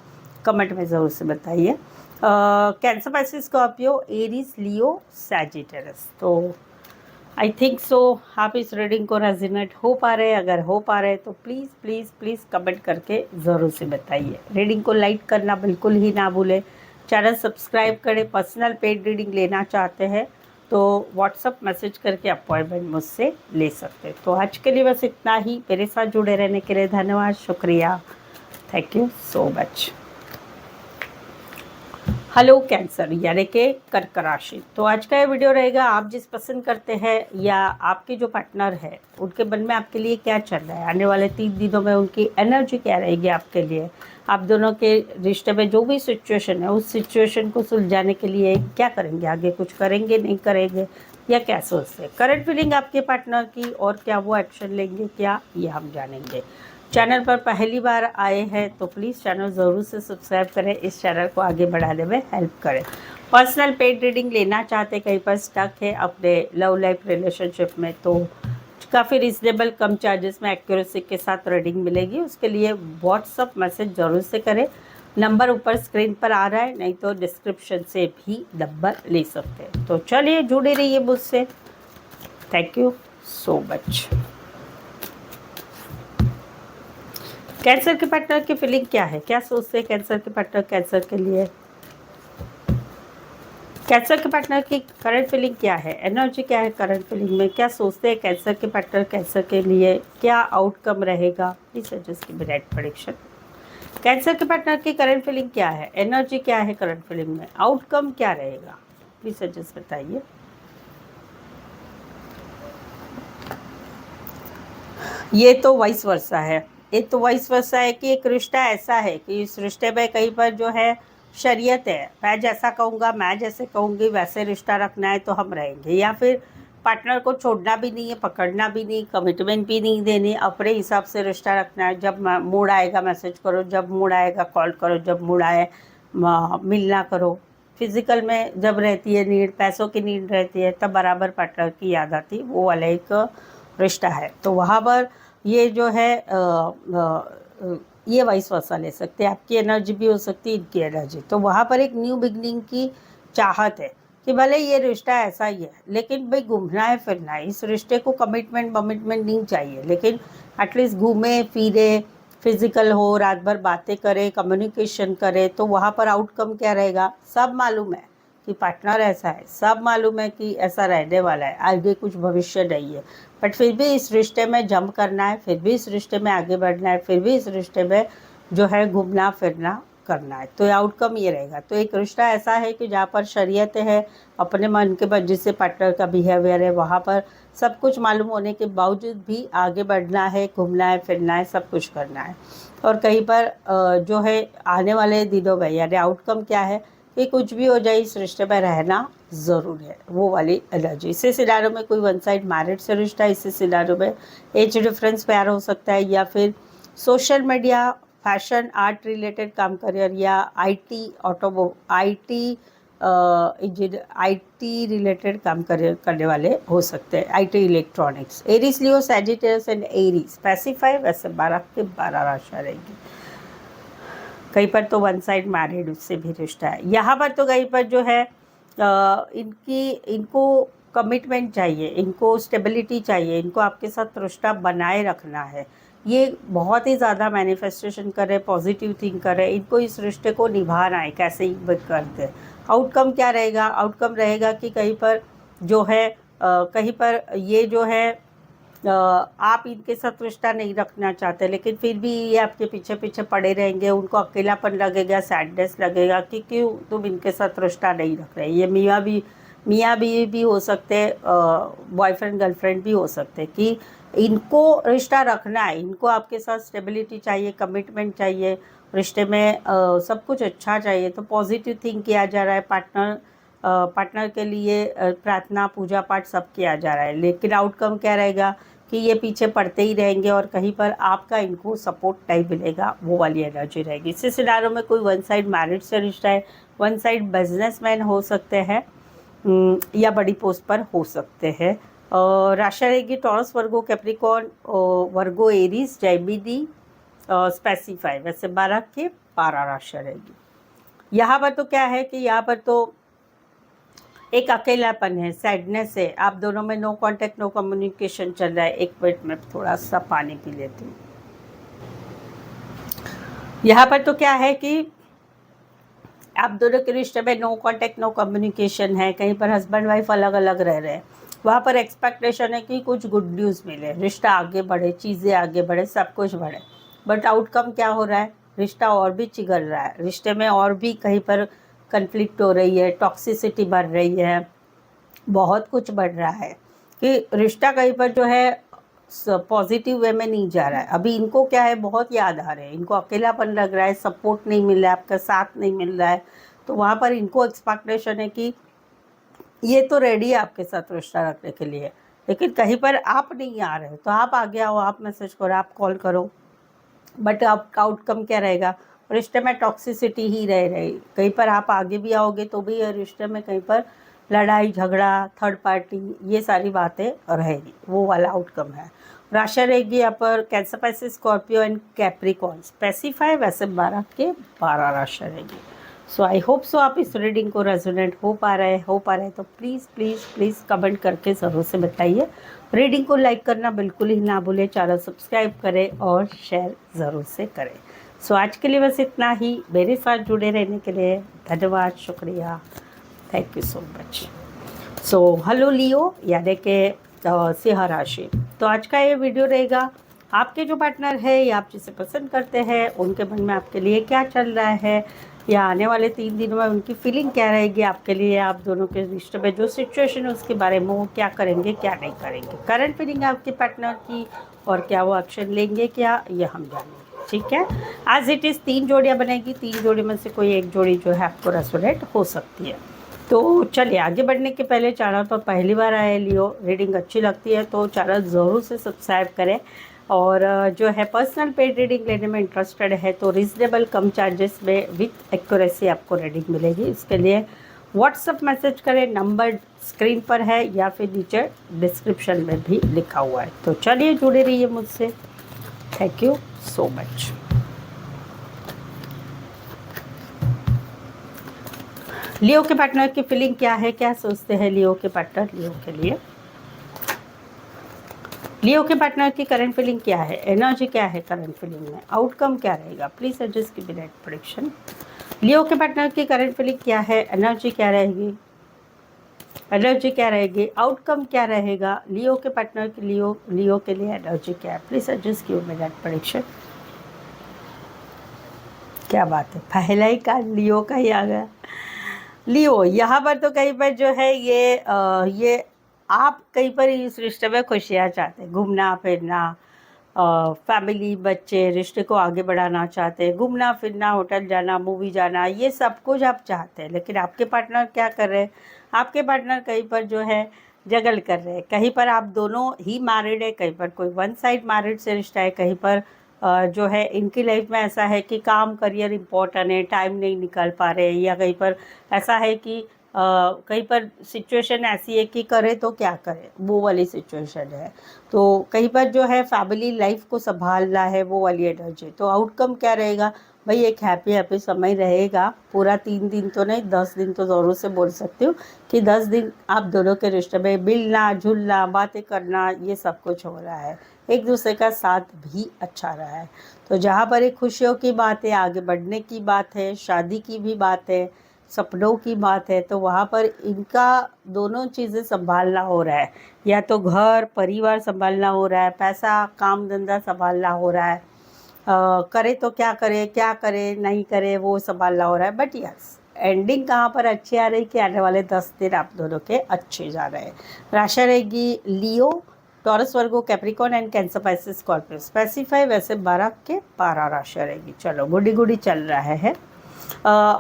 कमेंट में ज़रूर से बताइए। Cancer, Pisces, Scorpio, Aries, Leo, Sagittarius. तो आई थिंक सो आप इस रीडिंग को रेजोनेट हो पा रहे हैं। अगर हो पा रहे हैं तो प्लीज़ प्लीज़ प्लीज़ कमेंट करके ज़रूर से बताइए। रीडिंग को लाइक करना बिल्कुल ही ना भूलें, चैनल सब्सक्राइब करें। पर्सनल पेड रीडिंग लेना चाहते हैं तो व्हाट्सअप मैसेज करके अपॉइंटमेंट मुझसे ले सकते हैं। तो आज के लिए बस इतना ही। मेरे साथ जुड़े रहने के लिए धन्यवाद, शुक्रिया, thank you so much. Hello cancer यानी कि कर्क राशि। तो आज का ये वीडियो रहेगा, आप जिस पसंद करते हैं या आपके जो पार्टनर है उनके मन में आपके लिए क्या चल रहा है, आने वाले 3 दिनों में उनकी एनर्जी क्या रहेगी आपके लिए, आप दोनों के रिश्ते में जो भी सिचुएशन है उस सिचुएशन को सुलझाने के लिए क्या करेंगे, आगे कुछ करेंगे नहीं करेंगे या क्या सोचते हैं, करंट फीलिंग आपके पार्टनर की और क्या वो एक्शन लेंगे क्या, ये हम जानेंगे। चैनल पर पहली बार आए हैं तो प्लीज़ चैनल ज़रूर से सब्सक्राइब करें, इस चैनल को आगे बढ़ाने में हेल्प करें। पर्सनल पेड रीडिंग लेना चाहते, कहीं पर स्टक है अपने लव लाइफ रिलेशनशिप में, तो काफ़ी रिजनेबल कम चार्जेस में एक्यूरेसी के साथ रीडिंग मिलेगी। उसके लिए व्हाट्सअप मैसेज ज़रूर से करें। नंबर ऊपर स्क्रीन पर आ रहा है, नहीं तो डिस्क्रिप्शन से भी नंबर ले सकते हैं। तो चलिए जुड़े रहिए मुझसे। Thank you so much. Cancer के पार्टनर की फीलिंग क्या है, क्या सोचते हैं कैंसर के पार्टनर कैंसर के लिए, कैंसर के पार्टनर की करंट फीलिंग क्या है, एनर्जी क्या है करंट फीलिंग में, क्या सोचते हैं कैंसर के पार्टनर कैंसर के लिए, क्या आउटकम रहेगा, प्लीज सजेस्ट की डायरेक्ट प्रेडिक्शन। कैंसर के पार्टनर की करंट फीलिंग क्या है, एनर्जी क्या है करंट फीलिंग में, आउटकम क्या रहेगा, प्लीज सजेस्ट बताइए। ये तो वाइस वर्सा है, एक तो वाइस वर्सा है कि एक रिश्ता ऐसा है कि इस रिश्ते में कहीं पर जो है शरीयत है, मैं जैसा कहूँगा मैं जैसे कहूँगी वैसे रिश्ता रखना है तो हम रहेंगे, या फिर पार्टनर को छोड़ना भी नहीं है, पकड़ना भी नहीं, कमिटमेंट भी नहीं देनी, अपने हिसाब से रिश्ता रखना है। जब मूड आएगा मैसेज करो, जब मूड आएगा कॉल करो, जब मूड आए मिलना करो। फिजिकल में जब रहती है नीड, पैसों की नीड रहती है, तब बराबर पार्टनर की याद आती, वो वाला एक रिश्ता है। तो वहाँ पर ये जो है ये वाइस वर्सा ले सकते हैं, आपकी एनर्जी भी हो सकती है, इनकी एनर्जी। तो वहाँ पर एक न्यू बिगनिंग की चाहत है कि भले ये रिश्ता ऐसा ही है, लेकिन भाई घूमना है फिरना है, इस रिश्ते को कमिटमेंट नहीं चाहिए, लेकिन एटलीस्ट घूमे फिरे, फिजिकल हो, रात भर बातें करे, कम्युनिकेशन करे। तो वहाँ पर आउटकम क्या रहेगा, सब मालूम है कि पार्टनर ऐसा है, सब मालूम है कि ऐसा रहने वाला है, आगे कुछ भविष्य नहीं है, बट फिर भी इस रिश्ते में जंप करना है, फिर भी इस रिश्ते में आगे बढ़ना है, फिर भी इस रिश्ते में जो है घूमना फिरना करना है। तो आउटकम ये रहेगा। तो एक रिश्ता ऐसा है कि जहाँ पर शरीयत है, अपने मन के मर्जी से पार्टनर का बिहेवियर है, वहाँ पर सब कुछ मालूम होने के बावजूद भी आगे बढ़ना है, घूमना है फिरना है, सब कुछ करना है। और कहीं पर जो है आने वाले दिनों में यानी आउटकम क्या है कि कुछ भी हो जाए इस रिश्ते में रहना ज़रूर है, वो वाली एनर्जी। इसी सिनारियो में कोई वन साइड मैरिड से रिश्ता, इसी सिनारियो में एज डिफरेंस प्यार हो सकता है, या फिर social media, fashion, art related काम करियर, या आईटी आईटी रिलेटेड काम करने वाले हो सकते हैं, IT electronics. Aries, Leo, Sagittarius and Aries specify, वैसे 12 के 12 राशि रहेगी। कहीं पर तो वन साइड मैरिड उससे भी रिश्ता है, यहाँ पर तो कहीं पर जो है इनको कमिटमेंट चाहिए, इनको स्टेबिलिटी चाहिए, इनको आपके साथ रिश्ता बनाए रखना है। ये बहुत ही ज़्यादा मैनिफेस्टेशन कर रहे, पॉजिटिव थिंक कर रहे, इनको इस रिश्ते को निभाना है, कैसे ही करते हैं। आउटकम क्या रहेगा, आउटकम रहेगा कि कहीं पर जो है कहीं पर ये जो है आप इनके साथ रिश्ता नहीं रखना चाहते, लेकिन फिर भी ये आपके पीछे पीछे पड़े रहेंगे, उनको अकेलापन लगेगा, सैडनेस लगेगा कि क्यों तुम इनके साथ रिश्ता नहीं रख रहे। ये मियाँ बीवी भी हो सकते हैं, बॉयफ्रेंड गर्लफ्रेंड भी हो सकते हैं, कि इनको रिश्ता रखना है, इनको आपके साथ स्टेबिलिटी चाहिए, कमिटमेंट चाहिए, रिश्ते में सब कुछ अच्छा चाहिए। तो पॉजिटिव थिंक किया जा रहा है, पार्टनर के लिए प्रार्थना पूजा पाठ सब किया जा रहा है, लेकिन आउटकम क्या रहेगा कि ये पीछे पड़ते ही रहेंगे और कहीं पर आपका इनको सपोर्ट नहीं मिलेगा, वो वाली एनर्जी रहेगी। इसी सिनारियो में कोई वन साइड मैरिज से रिश्ता है, वन साइड बिजनेसमैन हो सकते हैं, या बड़ी पोस्ट पर हो सकते हैं। राशि रहेगी टॉरस, वर्गो, कैप्रिकॉर्न, वर्गो, एरीज, जेमिनी, स्पेसिफाई, वैसे 12 के 12 राशि रहेगी। यहाँ पर तो क्या है कि यहाँ पर तो एक अकेलापन है, सैडनेस है, आप दोनों में नो कांटेक्ट, नो कम्युनिकेशन चल रहा है। एक मिनट में थोड़ा सा पानी पी लेती हूँ। यहाँ पर तो क्या है कि आप दोनों के रिश्ते में नो कांटेक्ट, नो कम्युनिकेशन है। कहीं पर हस्बैंड वाइफ अलग अलग रह रहे हैं, वहाँ पर एक्सपेक्टेशन है कि कुछ गुड न्यूज़ मिले, रिश्ता आगे बढ़े, चीज़ें आगे बढ़े, सब कुछ बढ़े। बट आउटकम क्या हो रहा है, रिश्ता और भी चिघल रहा है, रिश्ते में और भी कहीं पर कन्फ्लिक्ट हो रही है, टॉक्सिसिटी बढ़ रही है, बहुत कुछ बढ़ रहा है कि रिश्ता कहीं पर जो है पॉजिटिव वे में नहीं जा रहा है। अभी इनको क्या है, बहुत याद आ रहे हैं, इनको अकेलापन लग रहा है, सपोर्ट नहीं मिल रहा है, आपका साथ नहीं मिल रहा है। तो वहाँ पर इनको एक्सपेक्टेशन है कि ये तो रेडी है आपके साथ रिश्ता रखने के लिए, लेकिन कहीं पर आप नहीं आ रहे। तो आप आगे आओ, आप मैसेज करो, आप कॉल करो, बट आपका आउटकम क्या रहेगा, रिश्ते में टॉक्सिसिटी ही रह रही। कहीं पर आप आगे भी आओगे तो भी रिश्ते में कहीं पर लड़ाई झगड़ा, थर्ड पार्टी, ये सारी बातें रहेगी, वो वाला आउटकम है। राशि रहेगी यहाँ पर cancer, Pisces, Scorpio and Capricorn. Specify, वैसे 12 के 12 राशि रहेगी। सो आई होप सो आप इस रीडिंग को रेजोनेट हो पा रहे हैं तो प्लीज़ प्लीज़ प्लीज़ कमेंट करके ज़रूर से बताइए। रीडिंग को लाइक करना बिल्कुल ही ना भूलें, चैनल सब्सक्राइब करें और शेयर ज़रूर से करें। सो आज के लिए बस इतना ही। मेरे साथ जुड़े रहने के लिए धन्यवाद, शुक्रिया, thank you so much. So hello Leo, यानी कि सिंह राशि। तो आज का ये वीडियो रहेगा, आपके जो पार्टनर है या आप जिसे पसंद करते हैं उनके मन में आपके लिए क्या चल रहा है, या आने वाले 3 दिनों में उनकी फीलिंग क्या रहेगी आपके लिए, आप दोनों के रिश्ते में जो सिचुएशन है उसके बारे में वो क्या करेंगे क्या नहीं करेंगे, करंट फीलिंग है आपके पार्टनर की, और क्या वो एक्शन लेंगे क्या, ये हम जानेंगे। ठीक है, आज इट इज़ 3 जोड़ियाँ बनेगी, 3 जोड़ी में से कोई एक जोड़ी जो है आपको रेजोनेट हो सकती है। तो चलिए आगे बढ़ने के पहले, चैनल पर पहली बार आए लियो, रीडिंग अच्छी लगती है तो चैनल ज़रूर से सब्सक्राइब करें। और जो है पर्सनल पेड रीडिंग लेने में इंटरेस्टेड है तो रीज़नेबल कम चार्जेस में विथ एक्यूरेसी आपको रीडिंग मिलेगी। इसके लिए व्हाट्सअप मैसेज करें, नंबर स्क्रीन पर है या फिर नीचे डिस्क्रिप्शन में भी लिखा हुआ है। तो चलिए जुड़े रहिए मुझसे, थैंक यू सो मच। लियो के पार्टनर की फीलिंग क्या है, क्या सोचते हैं लियो के पार्टनर लियो के लिए, लियो के पार्टनर की करंट फीलिंग क्या है, एनर्जी क्या है करंट फीलिंग में, आउटकम क्या रहेगा, प्लीज एडजस्ट की बिना प्रेडिक्शन। लियो के पार्टनर की करंट फीलिंग क्या है, एनर्जी क्या रहेगी, एनर्जी क्या रहेगी, आउटकम क्या रहेगा, लियो के पार्टनर की लियो के लिए एनर्जी क्या है, प्लीज एडजस्ट की बिना प्रेडिक्शन। क्या बात है, पहला ही कार्ड लियो का ही आ गया। लियो, यहाँ पर तो कहीं पर जो है ये आप कहीं पर इस रिश्ते में खुशियाँ चाहते हैं, घूमना फिरना, फैमिली, बच्चे, रिश्ते को आगे बढ़ाना चाहते हैं, घूमना फिरना, होटल जाना, मूवी जाना, ये सब कुछ आप चाहते हैं। लेकिन आपके पार्टनर क्या कर रहे हैं, आपके पार्टनर कहीं पर जो है जगल कर रहे हैं, कहीं पर आप दोनों ही मैरिड है, कहीं पर कोई वन साइड मैरिड से रिश्ता है, कहीं पर जो है इनकी लाइफ में ऐसा है कि काम करियर इम्पोर्टेंट है, टाइम नहीं निकाल पा रहे, या कहीं पर ऐसा है कि कहीं पर सिचुएशन ऐसी है कि करे तो क्या करे, वो वाली सिचुएशन है। तो कहीं पर जो है फैमिली लाइफ को संभालना है, वो वाली एनर्जी। तो आउटकम क्या रहेगा भाई, एक हैप्पी समय रहेगा, पूरा 3 दिन तो नहीं, 10 दिन तो ज़रूर से बोल सकती हूँ कि 10 दिन आप दोनों के रिश्ते में मिलना जुलना, बातें करना, ये सब कुछ हो रहा है, एक दूसरे का साथ भी अच्छा रहा है। तो जहाँ पर एक खुशियों की बात है, आगे बढ़ने की बात है, शादी की भी बात है, सपनों की बात है, तो वहाँ पर इनका दोनों चीज़ें संभालना हो रहा है, या तो घर परिवार संभालना हो रहा है, पैसा काम धंधा संभालना हो रहा है, करे तो क्या करे नहीं करे वो संभालना हो रहा है। बट यस, एंडिंग कहाँ पर अच्छी आ रही कि आने वाले 10 दिन आप दोनों के अच्छे जा रहे हैं। राशि रहेगी Leo, Taurus, Virgo, Capricorn and Cancer, Pisces, Scorpio. Specify, वैसे 12 के 12 राशि रहेगी। चलो गुडी गुडी चल रहा है।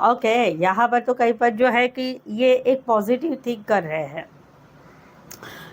ओके, यहाँ पर तो कहीं पर जो है कि ये एक पॉजिटिव थिंक कर रहे हैं,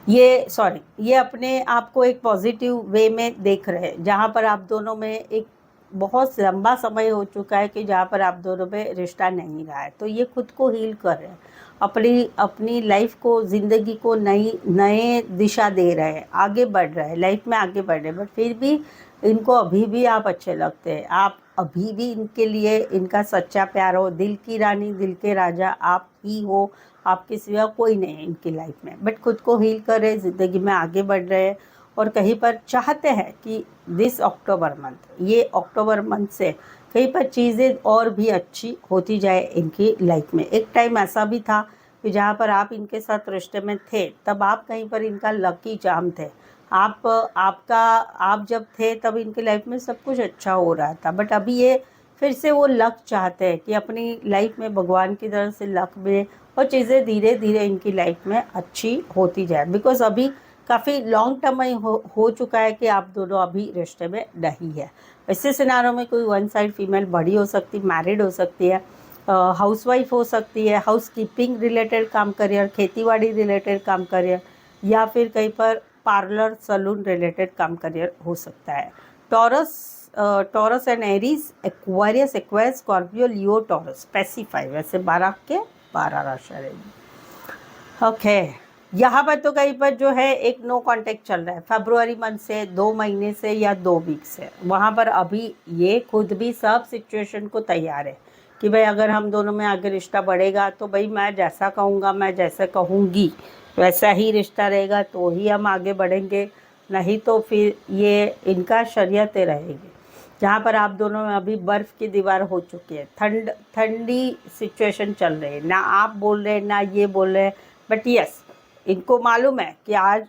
ये अपने आप को एक पॉजिटिव वे में देख रहे हैं, जहाँ पर आप दोनों में एक बहुत लंबा समय हो चुका है कि जहाँ पर आप दोनों में रिश्ता नहीं रहा है, तो ये खुद को हील कर रहे हैं, अपनी अपनी लाइफ को, ज़िंदगी को नए दिशा दे रहे हैं, आगे बढ़ रहे हैं, लाइफ में आगे बढ़ रहे हैं। बट फिर भी इनको अभी भी आप अच्छे लगते हैं, आप अभी भी इनके लिए इनका सच्चा प्यार हो, दिल की रानी दिल के राजा आप ही हो, आपके सिवा कोई नहीं है इनकी लाइफ में। बट खुद को हील कर रहे हैं, ज़िंदगी में आगे बढ़ रहे हैं, और कहीं पर चाहते हैं कि दिस अक्टूबर मंथ, ये अक्टूबर मंथ से कहीं पर चीज़ें और भी अच्छी होती जाए इनकी लाइफ में। एक टाइम ऐसा भी था कि जहाँ पर आप इनके साथ रिश्ते में थे, तब आप कहीं पर इनका लकी चार्म थे। आप जब थे तब इनकी लाइफ में सब कुछ अच्छा हो रहा था। बट अभी ये फिर से वो लक चाहते हैं कि अपनी लाइफ में भगवान की तरफ से लक मिले और चीज़ें धीरे धीरे इनकी लाइफ में अच्छी होती जाए। बिकॉज अभी काफ़ी लॉन्ग टर्म में हो चुका है कि आप दोनों अभी रिश्ते में नहीं है। ऐसे सिनारों में कोई वन साइड फीमेल बड़ी हो सकती, मैरिड हो सकती है, हाउसवाइफ हो सकती है, हाउस कीपिंग रिलेटेड काम करियर, खेतीबाड़ी रिलेटेड काम करियर, या फिर कहीं पर पार्लर सलून रिलेटेड काम करियर हो सकता है। Taurus and Aries, Aquarius, Scorpio, Leo, taurus, specify, वैसे 12 के 12 राशि रहेगी। ओके, यहाँ पर तो कहीं पर जो है एक नो कांटेक्ट चल रहा है फरवरी मंथ से, 2 महीने से या 2 वीक से। वहाँ पर अभी ये खुद भी सब सिचुएशन को तैयार है कि भाई अगर हम दोनों में आगे रिश्ता बढ़ेगा तो भाई मैं जैसा कहूँगा, मैं जैसा कहूँगी वैसा ही रिश्ता रहेगा, तो ही हम आगे बढ़ेंगे, नहीं तो फिर ये इनका शरीयतें रहेगी। जहाँ पर आप दोनों में अभी बर्फ़ की दीवार हो चुकी है, ठंडी सिचुएशन चल रही है, ना आप बोल रहे हैं ना ये बोल रहे हैं। बट यस, इनको मालूम है कि आज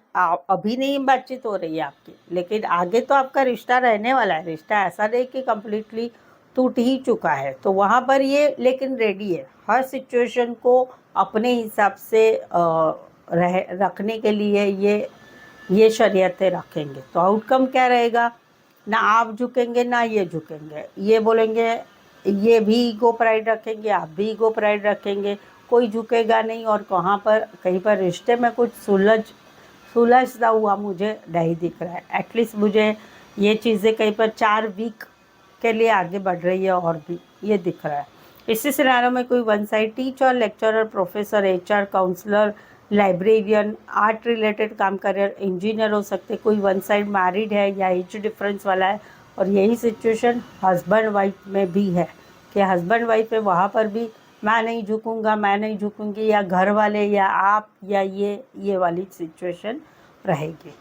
अभी नहीं बातचीत हो रही है आपकी, लेकिन आगे तो आपका रिश्ता रहने वाला है। रिश्ता ऐसा नहीं कि कम्प्लीटली टूट ही चुका है, तो वहाँ पर ये लेकिन रेडी है हर सिचुएशन को अपने हिसाब से रखने के लिए। ये शरीयतें रखेंगे तो आउटकम क्या रहेगा, ना आप झुकेंगे ना ये झुकेंगे। ये बोलेंगे, ये भी ईगो प्राइड रखेंगे, आप भी ईगो प्राइड रखेंगे, कोई झुकेगा नहीं। और कहाँ पर कहीं पर रिश्ते में कुछ सुलझता हुआ मुझे नहीं दिख रहा है। एटलीस्ट मुझे ये चीज़ें कहीं पर 4 वीक के लिए आगे बढ़ रही है और भी ये दिख रहा है। इसी सिनारियो में कोई one side teacher, lecturer, professor, HR, counsellor, librarian, art related काम करियर, इंजीनियर हो सकते। कोई वन साइड मैरिड है या एज डिफरेंस वाला है। और यही सिचुएशन हस्बैंड वाइफ में भी है कि हस्बैंड वाइफ है, वहाँ पर भी मैं नहीं झुकूंगा, मैं नहीं झुकूंगी, या घर वाले या आप या ये वाली सिचुएशन रहेगी।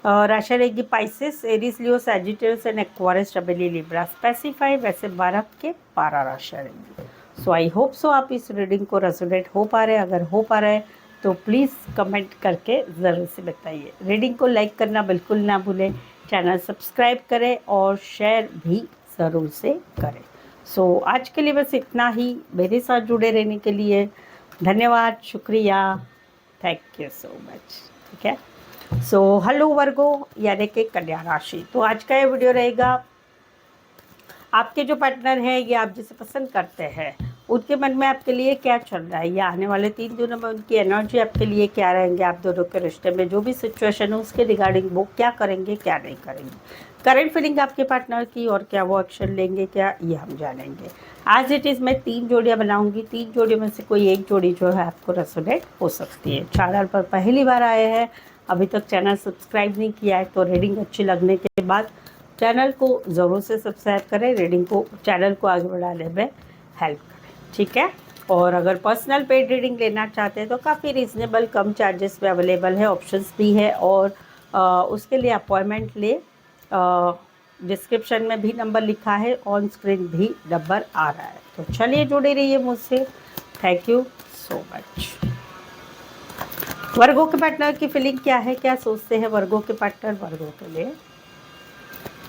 राशि रहेगी Pisces, Aries, Leo, Sagittarius and Aquarius, टबेली, लिब्रा, स्पेसिफाई, वैसे 12 के 12 राशि रहेगी। सो आई होप सो आप इस रीडिंग को रेजोनेट हो पा रहे हैं। अगर हो पा रहा है तो प्लीज़ कमेंट करके ज़रूर से बताइए। रीडिंग को लाइक करना बिल्कुल ना भूलें, चैनल सब्सक्राइब करें और शेयर भी ज़रूर से करें। सो आज के लिए बस इतना ही। मेरे साथ जुड़े रहने के लिए धन्यवाद, शुक्रिया, थैंक यू सो मच। ठीक है, सो हेलो वर्गो, यानी कि कन्या राशि। तो आज का ये वीडियो रहेगा, आपके जो पार्टनर है या आप जिसे पसंद करते हैं उनके मन में आपके लिए क्या चल रहा है, या आने वाले 3 दिनों में उनकी एनर्जी आपके लिए क्या रहेंगे, आप दोनों के रिश्ते में जो भी सिचुएशन है उसके रिगार्डिंग वो क्या करेंगे क्या नहीं करेंगे, करंट फीलिंग आपके पार्टनर की, और क्या वो एक्शन लेंगे क्या, ये हम जानेंगे। आज इट इज़ मैं 3 जोड़ियाँ बनाऊंगी। 3 जोड़ियों में से कोई एक जोड़ी जो है आपको रेजोनेट हो सकती है। चैनल पर पहली बार आए हैं, अभी तक चैनल सब्सक्राइब नहीं किया है, तो रीडिंग अच्छी लगने के बाद चैनल को ज़रूर से सब्सक्राइब करें, रीडिंग को, चैनल को आगे बढ़ाने में हेल्प करें। ठीक है, और अगर पर्सनल पेड रीडिंग लेना चाहते हैं तो काफ़ी रीज़नेबल कम चार्जेस पे अवेलेबल है, ऑप्शंस भी है। और उसके लिए अपॉइंटमेंट ले, डिस्क्रिप्शन में भी नंबर लिखा है, ऑन स्क्रीन भी नंबर आ रहा है। तो चलिए जुड़े रहिए मुझसे। Thank you so much. वर्गों के पार्टनर की फीलिंग क्या है, क्या सोचते हैं वर्गों के पार्टनर वर्गों के लिए,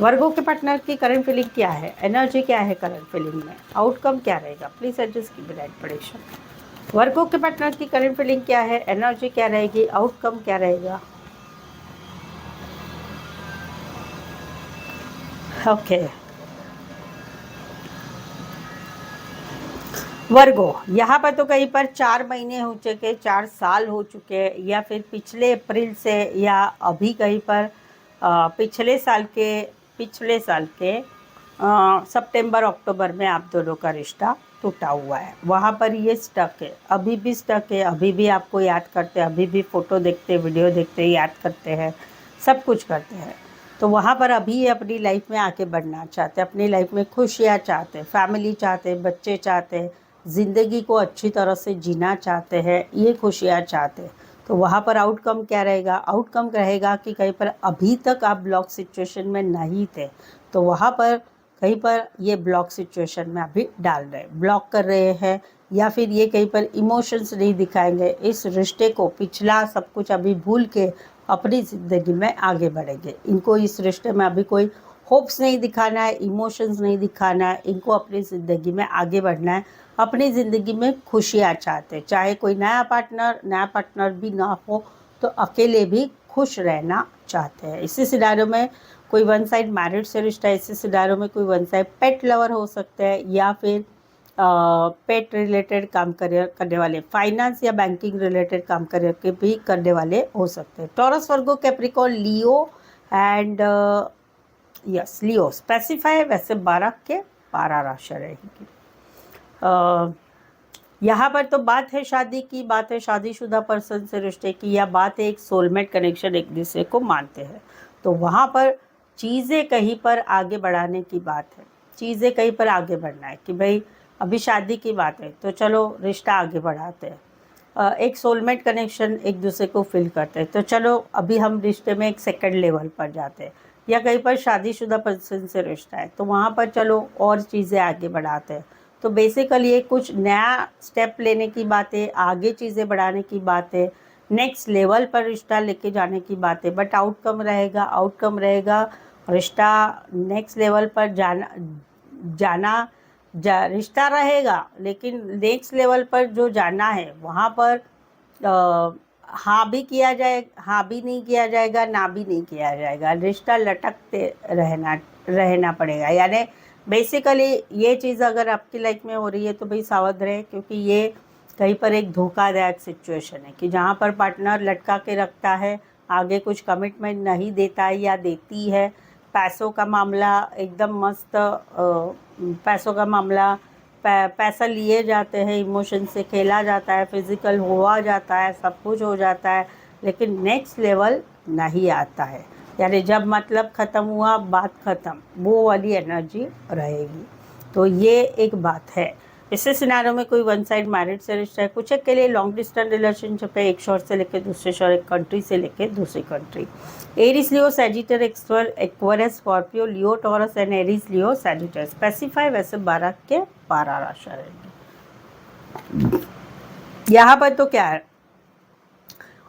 वर्गों के पार्टनर की करंट फीलिंग क्या है, एनर्जी क्या है करंट फीलिंग में, आउटकम क्या रहेगा, please adjust keep right prediction. वर्गों के पार्टनर की करंट फीलिंग क्या है, एनर्जी क्या रहेगी, आउटकम क्या रहेगा। ओके, वर्गो, यहाँ पर तो कहीं पर 4 महीने हो चुके, 4 साल हो चुके, या फिर पिछले अप्रैल से, या अभी कहीं पर पिछले साल के सितंबर अक्टूबर में आप दोनों का रिश्ता टूटा हुआ है, वहाँ पर ये स्टक है, अभी भी स्टक है, अभी भी आपको याद करते हैं, अभी भी फ़ोटो देखते, वीडियो देखते, याद करते हैं, सब कुछ करते हैं। तो वहाँ पर अभी ये अपनी लाइफ में आगे बढ़ना चाहते हैं, अपनी लाइफ में खुशियाँ चाहते हैं, फैमिली चाहते हैं, बच्चे चाहते हैं, ज़िंदगी को अच्छी तरह से जीना चाहते हैं, ये खुशियाँ चाहते हैं। तो वहाँ पर आउटकम क्या रहेगा? आउटकम रहेगा कि कहीं पर अभी तक आप ब्लॉक सिचुएशन में नहीं थे, तो वहाँ पर कहीं पर ये ब्लॉक सिचुएशन में अभी डाल रहे हैं, ब्लॉक कर रहे हैं, या फिर ये कहीं पर इमोशंस नहीं दिखाएंगे, इस रिश्ते को पिछला सब कुछ अभी भूल के अपनी ज़िंदगी में आगे बढ़ेंगे। इनको इस रिश्ते में अभी कोई होप्स नहीं दिखाना है, इमोशंस नहीं दिखाना है, इनको अपनी ज़िंदगी में आगे बढ़ना है, अपनी ज़िंदगी में खुशियाँ चाहते हैं। चाहे कोई नया पार्टनर भी ना हो तो अकेले भी खुश रहना चाहते हैं। इसी सिनारियो में कोई वन साइड मैरिड से रिश्ता है, इसी सिनारियो में कोई वन साइड पेट लवर हो सकते हैं, या फिर पेट रिलेटेड काम करने वाले, फाइनेंस या बैंकिंग रिलेटेड काम करके भी करने वाले हो सकते हैं। Taurus, Virgo, Capricorn, Leo and yes Leo specify, वैसे 12 के 12 राशि रहेगी। यहाँ पर तो बात है शादी की, बात है शादीशुदा पर्सन से रिश्ते की, या बात है एक सोलमेट कनेक्शन, एक दूसरे को मानते हैं। तो वहाँ पर चीज़ें कहीं पर आगे बढ़ाने की बात है, चीज़ें कहीं पर आगे बढ़ना है कि भाई अभी शादी की बात है तो चलो रिश्ता आगे बढ़ाते हैं, एक सोलमेट कनेक्शन एक दूसरे को फील करते हैं, तो चलो अभी हम रिश्ते में एक सेकंड लेवल पर जाते हैं। या कहीं पर शादीशुदा पर्सन से रिश्ता है तो वहाँ पर चलो और चीज़ें आगे बढ़ाते हैं। तो बेसिकली ये कुछ नया स्टेप लेने की बात है, आगे चीज़ें बढ़ाने की बात है, नेक्स्ट लेवल पर रिश्ता लेके जाने की बात है। बट आउटकम रहेगा रिश्ता नेक्स्ट लेवल पर रिश्ता रहेगा, लेकिन नेक्स्ट लेवल पर जो जाना है वहाँ पर हाँ भी किया जाए, हाँ भी नहीं किया जाएगा, ना भी नहीं किया जाएगा, रिश्ता लटकते रहना पड़ेगा। यानी बेसिकली ये चीज़ अगर आपकी लाइफ में हो रही है तो भाई सावध रहे, क्योंकि ये कहीं पर एक धोखादायक सिचुएशन है कि जहाँ पर पार्टनर लटका के रखता है, आगे कुछ कमिटमेंट नहीं देता है या देती है, पैसों का मामला एकदम मस्त, पैसों का मामला, पैसा लिए जाते हैं, इमोशन से खेला जाता है, फिज़िकल हुआ जाता है, सब कुछ हो जाता है, लेकिन नेक्स्ट लेवल नहीं आता है। यानी जब मतलब ख़त्म हुआ बात ख़त्म, वो वाली एनर्जी रहेगी। तो ये एक बात है। इसी सिनारियो में कोई वन साइड मैरिड से रिश्ता है, कुछ एक के लिए लॉन्ग डिस्टेंस रिलेशनशिप है, एक शहर से लेकर दूसरे शहर, एक कंट्री से लेकर दूसरी country. Aries, Leo, Sagittarius, Aquarius, Scorpio, Leo, taurus and Aries, Leo, Sagittarius specify, वैसे 12 के 12 राशि रहेगी। यहाँ पर तो क्या है,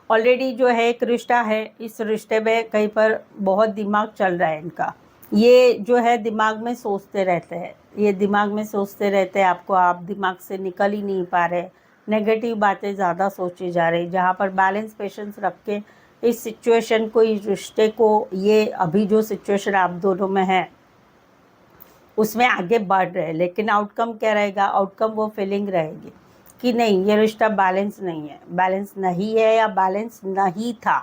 ऑलरेडी जो है एक रिश्ता है, इस रिश्ते में कहीं पर बहुत दिमाग चल रहा है इनका, ये जो है दिमाग में सोचते रहते हैं, ये दिमाग में सोचते रहते हैं, आपको आप दिमाग से निकल ही नहीं पा रहे, नेगेटिव बातें ज़्यादा सोची जा रही, जहाँ पर बैलेंस पेशेंस रख के इस सिचुएशन को, इस रिश्ते को, ये अभी जो सिचुएशन आप दोनों में है उसमें आगे बढ़ रहे हैं। लेकिन आउटकम क्या रहेगा? आउटकम वो फीलिंग रहेगी कि नहीं, ये रिश्ता बैलेंस नहीं है या बैलेंस नहीं था।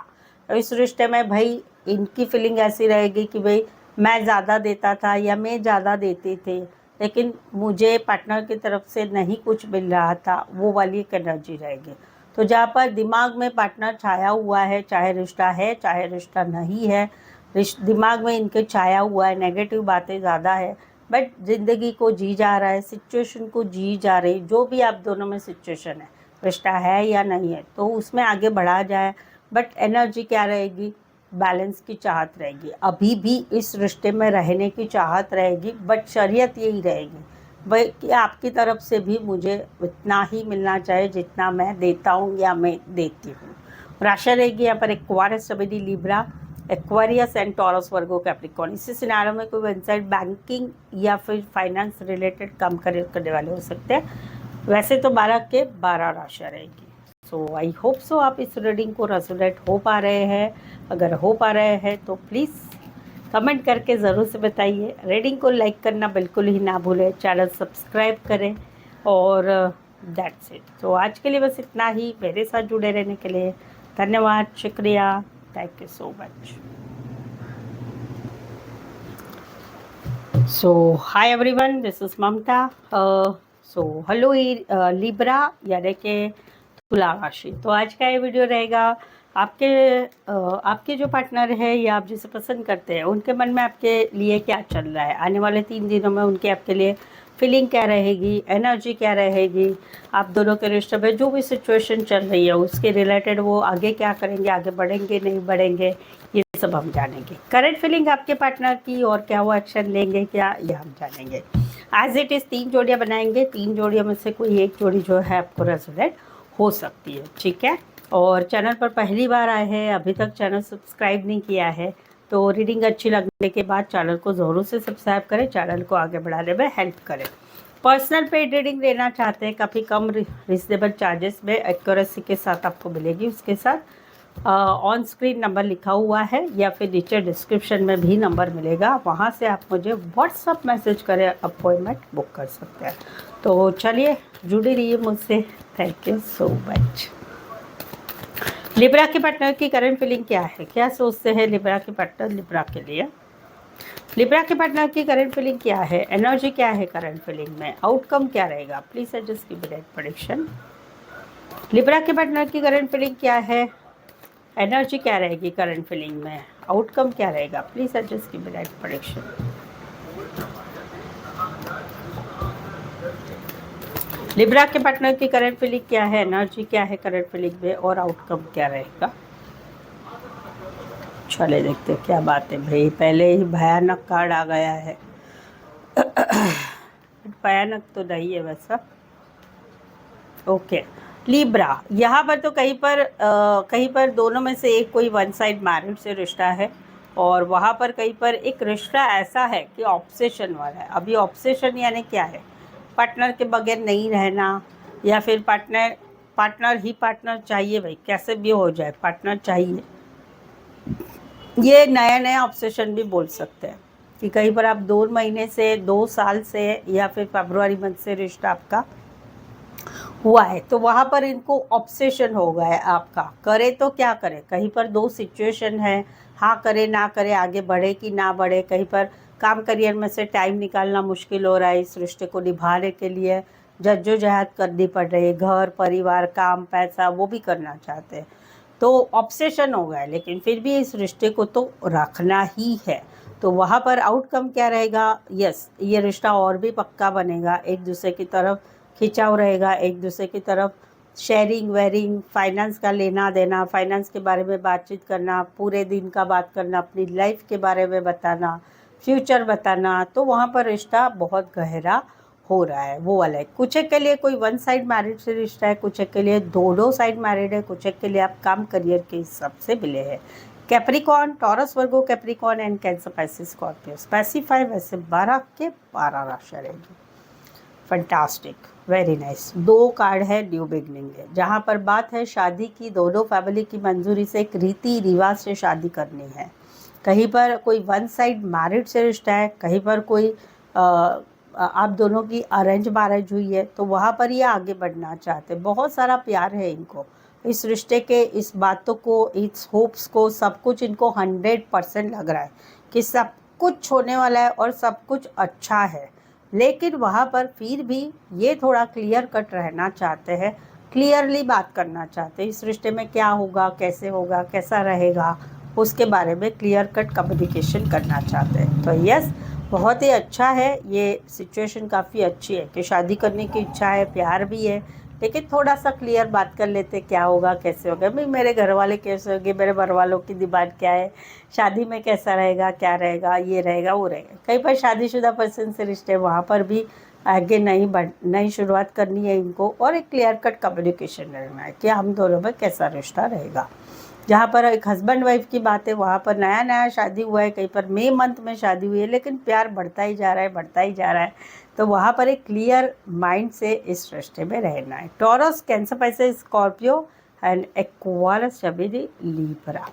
तो इस रिश्ते में भाई इनकी फीलिंग ऐसी रहेगी कि भाई मैं ज़्यादा देता था या मैं ज़्यादा देते थे, लेकिन मुझे पार्टनर की तरफ से नहीं कुछ मिल रहा था, वो वाली एक एनर्जी रहेगी। तो जहाँ पर दिमाग में पार्टनर छाया हुआ है, चाहे रिश्ता नहीं है, दिमाग में इनके छाया हुआ है, नेगेटिव बातें ज़्यादा है, बट ज़िंदगी को जी जा रहा है, सिचुएशन को जी जा रही, जो भी आप दोनों में सिचुएशन है, रिश्ता है या नहीं है, तो उसमें आगे बढ़ा जाए। बट एनर्जी क्या रहेगी? बैलेंस की चाहत रहेगी, अभी भी इस रिश्ते में रहने की चाहत रहेगी, बट शरीयत यही रहेगी भाई कि आपकी तरफ से भी मुझे उतना ही मिलना चाहिए जितना मैं देता हूँ या मैं देती हूँ। राशि रहेगी यहाँ पर एक्वारियस, सवेरी, Libra, Aquarius and Taurus, Virgo, Capricorn. इसी सिनारियो में कोई वन साइड बैंकिंग या फिर फाइनेंस रिलेटेड काम करने वाले हो सकते हैं। वैसे तो 12 के 12 राशि रहेगी। सो आई होप सो आप इस रीडिंग को रेजोनेट हो पा रहे हैं। अगर हो पा रहे हैं तो प्लीज़ कमेंट करके ज़रूर से बताइए। रीडिंग को लाइक करना बिल्कुल ही ना भूलें, चैनल सब्सक्राइब करें और दैट्स इट। तो आज के लिए बस इतना ही। मेरे साथ जुड़े रहने के लिए धन्यवाद, शुक्रिया, thank you so much. So, hi everyone, this is Mamta. Hello Libra यानी कि तुला राशि। तो आज का ये वीडियो रहेगा आपके जो पार्टनर है या आप जिसे पसंद करते हैं उनके मन में आपके लिए क्या चल रहा है, आने वाले 3 दिनों में उनके आपके लिए फीलिंग क्या रहेगी, एनर्जी क्या रहेगी, आप दोनों के रिश्ते में जो भी सिचुएशन चल रही है उसके रिलेटेड वो आगे क्या करेंगे, आगे बढ़ेंगे नहीं बढ़ेंगे, ये सब हम जानेंगे। करंट फीलिंग आपके पार्टनर की और क्या वो एक्शन लेंगे क्या, ये हम जानेंगे। एज इट इज़ 3 जोड़ियाँ बनाएंगे, 3 जोड़ियों में से कोई एक जोड़ी जो है आपको रेजोनेट हो सकती है, ठीक है। और चैनल पर पहली बार आए हैं, अभी तक चैनल सब्सक्राइब नहीं किया है तो रीडिंग अच्छी लगने के बाद चैनल को ज़रूर से सब्सक्राइब करें, चैनल को आगे बढ़ाने में हेल्प करें। पर्सनल पेड रीडिंग लेना चाहते हैं, काफ़ी कम रिजनेबल चार्जेस में एक्यूरेसी के साथ आपको मिलेगी। उसके साथ ऑन स्क्रीन नंबर लिखा हुआ है या फिर नीचे डिस्क्रिप्शन में भी नंबर मिलेगा, वहाँ से आप मुझे व्हाट्सअप मैसेज करें, अपॉइंटमेंट बुक कर सकते हैं। तो चलिए जुड़ी रहिए मुझसे। Thank you so much. Libra के पार्टनर की करंट फीलिंग क्या है, क्या सोचते हैं लिब्रा के पार्टनर लिब्रा के लिए। लिब्रा के पार्टनर की करंट फीलिंग क्या है, एनर्जी क्या है करंट फीलिंग में, आउटकम क्या रहेगा, please suggest give that prediction. Libra के पार्टनर की करंट फीलिंग क्या है, एनर्जी क्या रहेगी करंट फीलिंग में, आउटकम क्या रहेगा, please suggest give that prediction. Libra के पार्टनर की करंट फीलिंग क्या है, एनर्जी क्या है करंट फीलिंग में और आउटकम क्या रहेगा। चले देखते क्या बात है भाई, पहले ही भयानक कार्ड आ गया है। भयानक तो नहीं है वैसा। ओके लिब्रा, यहाँ पर तो कहीं पर दोनों में से एक कोई वन साइड मैरिड से रिश्ता है और वहाँ पर कहीं पर एक रिश्ता ऐसा है कि ऑब्सेशन वाला है। अभी ऑब्सेशन यानी क्या है, पार्टनर के बगैर नहीं रहना या फिर पार्टनर चाहिए भाई, कैसे भी हो जाए पार्टनर चाहिए। ये नया ऑब्सेशन भी बोल सकते हैं कि कहीं पर आप 2 महीने से 2 साल से या फिर फरवरी मंथ से रिश्ता आपका हुआ है, तो वहाँ पर इनको ऑब्सेशन हो गया है आपका। करे तो क्या करे, कहीं पर 2 सिचुएशन है, हाँ करे ना करे, आगे बढ़े कि ना बढ़े। कहीं पर काम करियर में से टाइम निकालना मुश्किल हो रहा है, इस रिश्ते को निभाने के लिए जद्दोजहद करनी पड़ रही है, घर परिवार काम पैसा वो भी करना चाहते हैं, तो ऑब्सेशन हो गया है, लेकिन फिर भी इस रिश्ते को तो रखना ही है। तो वहाँ पर आउटकम क्या रहेगा, यस ये रिश्ता और भी पक्का बनेगा, एक दूसरे की तरफ खिंचाव रहेगा, एक दूसरे की तरफ शेयरिंग वेयरिंग, फाइनेंस का लेना देना, फाइनेंस के बारे में बातचीत करना, पूरे दिन का बात करना, अपनी लाइफ के बारे में बताना, फ्यूचर बताना, तो वहाँ पर रिश्ता बहुत गहरा हो रहा है वो वाला है। कुछ एक के लिए कोई वन साइड मैरिड से रिश्ता है, कुछ एक के लिए दोनों साइड मैरिड है, कुछ एक के लिए आप काम करियर के हिसाब से मिले हैं। Capricorn, taurus, Virgo, Capricorn and cancer, Pisces, Scorpio. Specify वैसे 12 के 12 राशि रहेगी। Fantastic, very nice. 2 कार्ड है, न्यू बिगनिंग है। जहाँ पर बात है शादी की, दोनों फैमिली की मंजूरी से एक रीति रिवाज से शादी करनी है। कहीं पर कोई वन साइड मैरिड से रिश्ता है, कहीं पर कोई आप दोनों की अरेंज मैरिज हुई है, तो वहाँ पर ये आगे बढ़ना चाहते हैं। बहुत सारा प्यार है इनको इस रिश्ते के, इस बातों को, इस होप्स को, सब कुछ इनको 100% लग रहा है कि सब कुछ होने वाला है और सब कुछ अच्छा है। लेकिन वहाँ पर फिर भी ये थोड़ा क्लियर कट रहना चाहते हैं, क्लियरली बात करना चाहते हैं, इस रिश्ते में क्या होगा, कैसे होगा, कैसा रहेगा, उसके बारे में क्लियर कट कम्युनिकेशन करना चाहते हैं। तो यस, बहुत ही अच्छा है, ये सिचुएशन काफ़ी अच्छी है कि शादी करने की इच्छा है, प्यार भी है, लेकिन थोड़ा सा क्लियर बात कर लेते क्या होगा, कैसे होगा, भाई मेरे घर वाले कैसे होंगे, मेरे घर वालों की डिमांड क्या है, शादी में कैसा रहेगा, क्या रहेगा, ये रहेगा वो रहेगा। कहीं पर शादीशुदा पर्सन से रिश्ते, वहाँ पर भी आगे नई शुरुआत करनी है इनको और एक क्लियर कट कम्युनिकेशन रहना है कि हम दोनों में कैसा रिश्ता रहेगा। जहाँ पर एक हस्बैंड वाइफ की बात है, वहाँ पर नया शादी हुआ है, कहीं पर मई मंथ में शादी हुई है, लेकिन प्यार बढ़ता ही जा रहा है, तो वहाँ पर एक क्लियर माइंड से इस रिश्ते में रहना है। Taurus, cancer, Pisces, Scorpio and Aquarius, जमीनी, लीब्रा।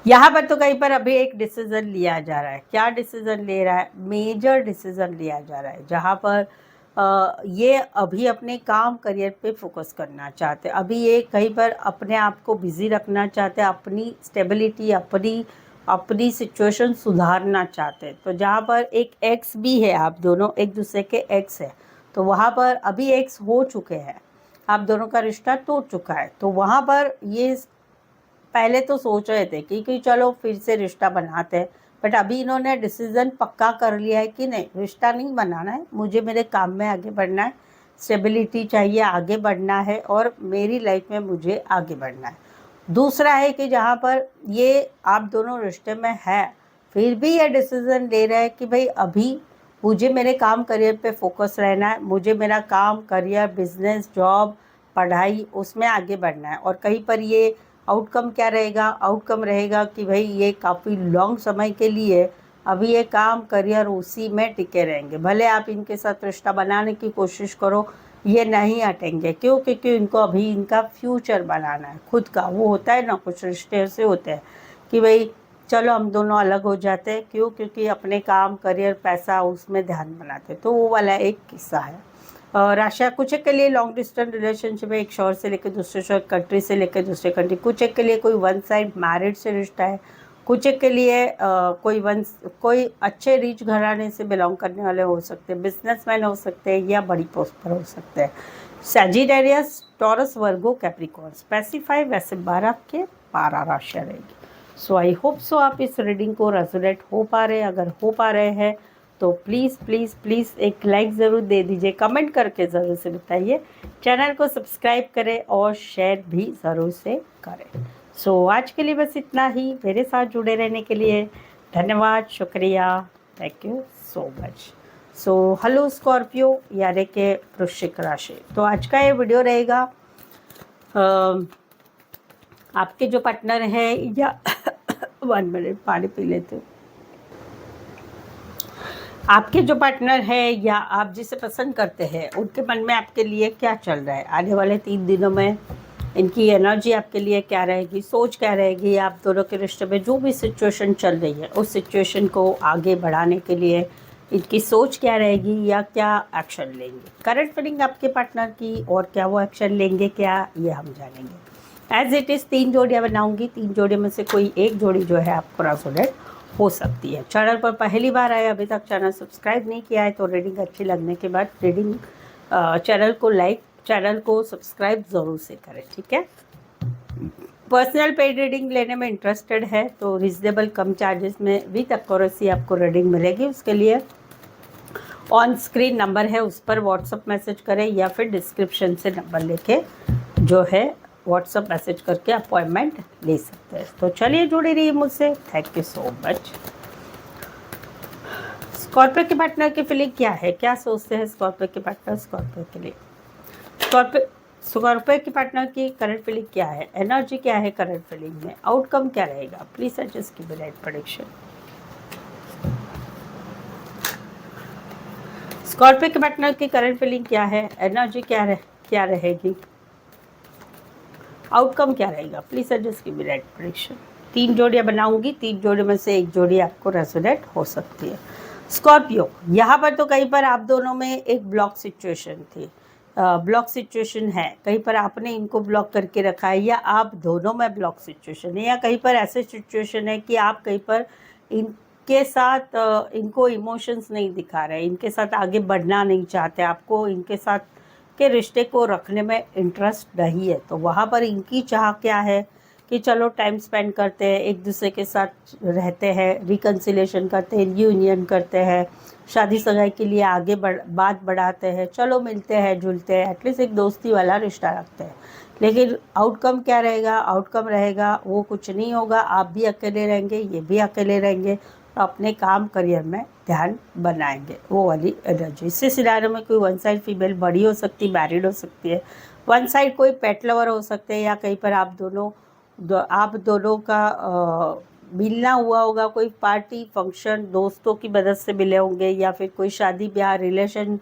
यहाँ पर तो कहीं पर अभी एक डिसीजन लिया जा रहा है। क्या डिसीजन ले रहा है, मेजर डिसीजन लिया जा रहा है, जहाँ पर ये अभी अपने काम करियर पे फोकस करना चाहते हैं। अभी ये कहीं पर अपने आप को बिजी रखना चाहते हैं, अपनी स्टेबिलिटी, अपनी अपनी सिचुएशन सुधारना चाहते हैं। तो जहाँ पर एक एक्स भी है, आप दोनों एक दूसरे के एक्स है, तो वहाँ पर अभी एक्स हो चुके हैं, आप दोनों का रिश्ता टूट चुका है। तो वहाँ पर ये पहले तो सोच रहे थे कि चलो फिर से रिश्ता बनाते हैं, बट अभी इन्होंने डिसीज़न पक्का कर लिया है कि नहीं, रिश्ता नहीं बनाना है, मुझे मेरे काम में आगे बढ़ना है, स्टेबिलिटी चाहिए, आगे बढ़ना है और मेरी लाइफ में मुझे आगे बढ़ना है। दूसरा है कि जहाँ पर ये आप दोनों रिश्ते में है, फिर भी ये डिसीज़न ले रहे हैं कि भाई अभी मुझे मेरे काम करियर पे फोकस रहना है, मुझे मेरा काम करियर बिजनेस जॉब पढ़ाई उसमें आगे बढ़ना है। और कहीं पर ये आउटकम क्या रहेगा, आउटकम रहेगा कि भाई ये काफ़ी लॉन्ग समय के लिए अभी ये काम करियर उसी में टिके रहेंगे। भले आप इनके साथ रिश्ता बनाने की कोशिश करो, ये नहीं हटेंगे। क्यों? क्योंकि इनको अभी इनका फ्यूचर बनाना है खुद का। वो होता है ना, कुछ रिश्ते ऐसे होते हैं कि भाई चलो हम दोनों अलग हो जाते हैं। क्यों? क्योंकि अपने काम करियर पैसा उसमें ध्यान बनाते। तो वो वाला एक किस्सा है। राशि कुछ एक के लिए लॉन्ग डिस्टेंस रिलेशनशिप है, एक शहर से लेकर दूसरे शहर, कंट्री से लेकर दूसरे कंट्री। कुछ एक के लिए कोई वन साइड मैरिड से रिश्ता है। कुछ एक के लिए कोई अच्छे रिच घराने से बिलोंग करने वाले हो सकते हैं, बिजनेसमैन हो सकते हैं या बड़ी पोस्ट पर हो सकते हैं। Sagittarius, taurus, Virgo, Capricorn. Specify वैसे 12 के 12 राशियाँ रहेगी। सो आई होप सो आप इस रीडिंग को रेजोनेट हो पा रहे हैं। अगर हो पा रहे हैं तो प्लीज़ प्लीज़ प्लीज़ एक लाइक ज़रूर दे दीजिए, कमेंट करके ज़रूर से बताइए, चैनल को सब्सक्राइब करें और शेयर भी ज़रूर से करें। सो आज के लिए बस इतना ही। मेरे साथ जुड़े रहने के लिए धन्यवाद, शुक्रिया, thank you so much. So hello Scorpio यानी कि वृश्चिक राशि। तो आज का ये वीडियो रहेगा आपके जो पार्टनर है या 1 मिनट पानी पी लेते। आपके जो पार्टनर है या आप जिसे पसंद करते हैं, उनके मन में आपके लिए क्या चल रहा है आने वाले 3 दिनों में, इनकी एनर्जी आपके लिए क्या रहेगी, सोच क्या रहेगी, आप दोनों के रिश्ते में जो भी सिचुएशन चल रही है उस सिचुएशन को आगे बढ़ाने के लिए इनकी सोच क्या रहेगी या क्या एक्शन लेंगे, करंट फीलिंग आपके पार्टनर की, और क्या वो एक्शन लेंगे क्या, ये हम जानेंगे। एज इट इज़ 3 जोड़ियाँ बनाऊंगी, 3 जोड़ी में से कोई एक जोड़ी जो है आपको रेजोनेट हो सकती है। चैनल पर पहली बार आए, अभी तक चैनल सब्सक्राइब नहीं किया है तो रीडिंग अच्छी लगने के बाद चैनल को सब्सक्राइब ज़रूर से करें, ठीक है। पर्सनल पेड रीडिंग लेने में इंटरेस्टेड है तो रिजनेबल कम चार्जेस में विद एक्यूरेसी आपको रीडिंग मिलेगी। उसके लिए ऑन स्क्रीन नंबर है, उस पर व्हाट्सअप मैसेज करें या फिर डिस्क्रिप्शन से नंबर लेके जो है व्हाट्सअप मैसेज करके अपॉइंटमेंट ले सकते हैं। तो चलिए जुड़ी रहिए मुझसे, thank you so much. Scorpio के पार्टनर की फीलिंग क्या है, क्या सोचते हैं स्कॉर्पियो के पार्टनर स्कॉर्पियो के लिए। स्कॉर्पियो के पार्टनर की करंट फीलिंग क्या है, एनर्जी क्या है करंट फीलिंग में, आउटकम क्या रहेगा, please suggest give right prediction. Scorpio के पार्टनर की करंट फीलिंग क्या है, एनर्जी क्या रहेगी, आउटकम क्या रहेगा, please suggest give right prediction. 3 जोड़ियाँ बनाऊंगी, 3 जोड़ी में से एक जोड़ी आपको रेजोनेट हो सकती है। स्कॉर्पियो, यहाँ पर तो कहीं पर आप दोनों में एक ब्लॉक सिचुएशन थी, ब्लॉक सिचुएशन है, कहीं पर आपने इनको ब्लॉक करके रखा है या आप दोनों में ब्लॉक सिचुएशन है, या कहीं पर ऐसे सिचुएशन है कि आप कहीं पर इनके साथ इनको इमोशंस नहीं दिखा रहे, इनके साथ आगे बढ़ना नहीं चाहते, आपको इनके साथ के रिश्ते को रखने में इंटरेस्ट नहीं है। तो वहाँ पर इनकी चाह क्या है कि चलो टाइम स्पेंड करते हैं, एक दूसरे के साथ रहते हैं, रिकन्सिलेशन करते हैं, यूनियन करते हैं, शादी सगाई के लिए आगे बात बढ़ाते हैं, चलो मिलते हैं जुलते हैं, एटलीस्ट एक दोस्ती वाला रिश्ता रखते हैं। लेकिन आउटकम क्या रहेगा, आउटकम रहेगा वो कुछ नहीं होगा, आप भी अकेले रहेंगे, ये भी अकेले रहेंगे, तो अपने काम करियर में ध्यान बनाएंगे, वो वाली एनर्जी। इससे सिनारियो में कोई वन साइड फीमेल बड़ी हो सकती है, मैरिड हो सकती है, वन साइड कोई पेट लवर हो सकते हैं, या कहीं पर आप दोनों का मिलना हुआ होगा, कोई पार्टी फंक्शन दोस्तों की मदद से मिले होंगे, या फिर कोई शादी ब्याह रिलेशन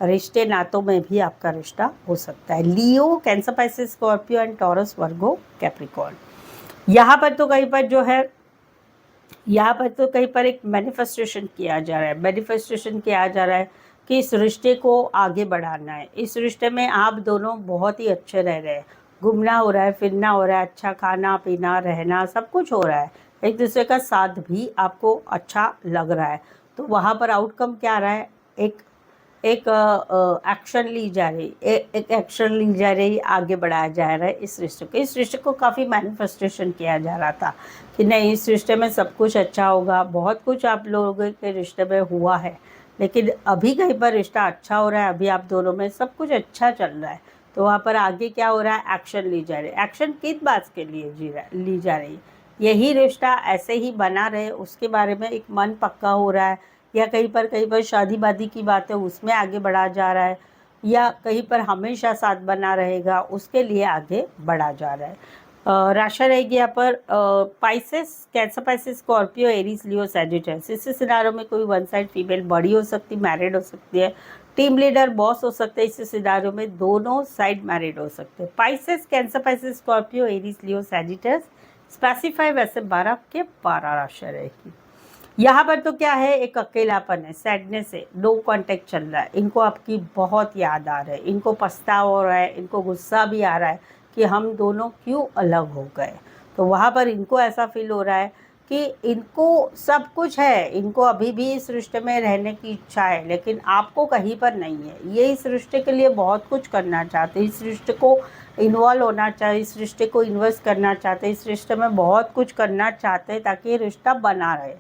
रिश्ते नातों में भी आपका रिश्ता हो सकता है। Leo, Cancer, Pisces, Scorpio and Taurus, Virgo, Capricorn. यहाँ पर तो कहीं पर एक मैनिफेस्टेशन किया जा रहा है कि इस रिश्ते को आगे बढ़ाना है। इस रिश्ते में आप दोनों बहुत ही अच्छे रह रहे हैं, घूमना हो रहा है, फिरना हो रहा है, अच्छा खाना पीना रहना सब कुछ हो रहा है, एक दूसरे का साथ भी आपको अच्छा लग रहा है। तो वहाँ पर आउटकम क्या आ रहा है, एक एक एक्शन ली जा रही, एक एक्शन ली जा रही, आगे बढ़ाया जा रहा है इस रिश्ते को काफ़ी मैनिफेस्टेशन किया जा रहा था कि नहीं, इस रिश्ते में सब कुछ अच्छा होगा। बहुत कुछ आप लोगों के रिश्ते में हुआ है, लेकिन अभी कहीं पर रिश्ता अच्छा हो रहा है, अभी आप दोनों में सब कुछ अच्छा चल रहा है। तो वहाँ पर आगे क्या हो रहा है, एक्शन ली जा रही है। एक्शन किस बात के लिए ली जा रही है, यही रिश्ता ऐसे ही बना रहे उसके बारे में एक मन पक्का हो रहा है, या कहीं पर शादी वादी की बात है उसमें आगे बढ़ा जा रहा है, या कहीं पर हमेशा साथ बना रहेगा उसके लिए आगे बढ़ा जा रहा है। राशि रहेगी यहाँ पर Pisces, Cancer, Pisces, Scorpio, Aries, Leo, Sagittarius. इस सिनारियो में कोई वन साइड फीमेल बड़ी हो सकती, मैरिड हो सकती है, टीम लीडर बॉस हो सकते हैं। इस सिनारियो में दोनों साइड मैरिड हो सकते हैं। Pisces, Cancer, Pisces, Scorpio, Aries, Leo, Sagittarius specify वैसे 12 के 12 राशि रहेगी। यहाँ पर तो क्या है, एक अकेलापन है, सैडनेस है, नो कॉन्टेक्ट चल रहा है, इनको आपकी बहुत याद आ रहा है, इनको पछतावा हो रहा है, इनको गुस्सा भी आ रहा है कि हम दोनों क्यों अलग हो गए। तो वहाँ पर इनको ऐसा फील हो रहा है कि इनको सब कुछ है, इनको अभी भी इस रिश्ते में रहने की इच्छा है, लेकिन आपको कहीं पर नहीं है। ये इस रिश्ते के लिए बहुत कुछ करना चाहते, इस रिश्ते को इन्वॉल्व होना चाहते, इस रिश्ते को इन्वेस्ट करना चाहते, इस रिश्ते में बहुत कुछ करना चाहते हैं ताकि ये रिश्ता बना रहे।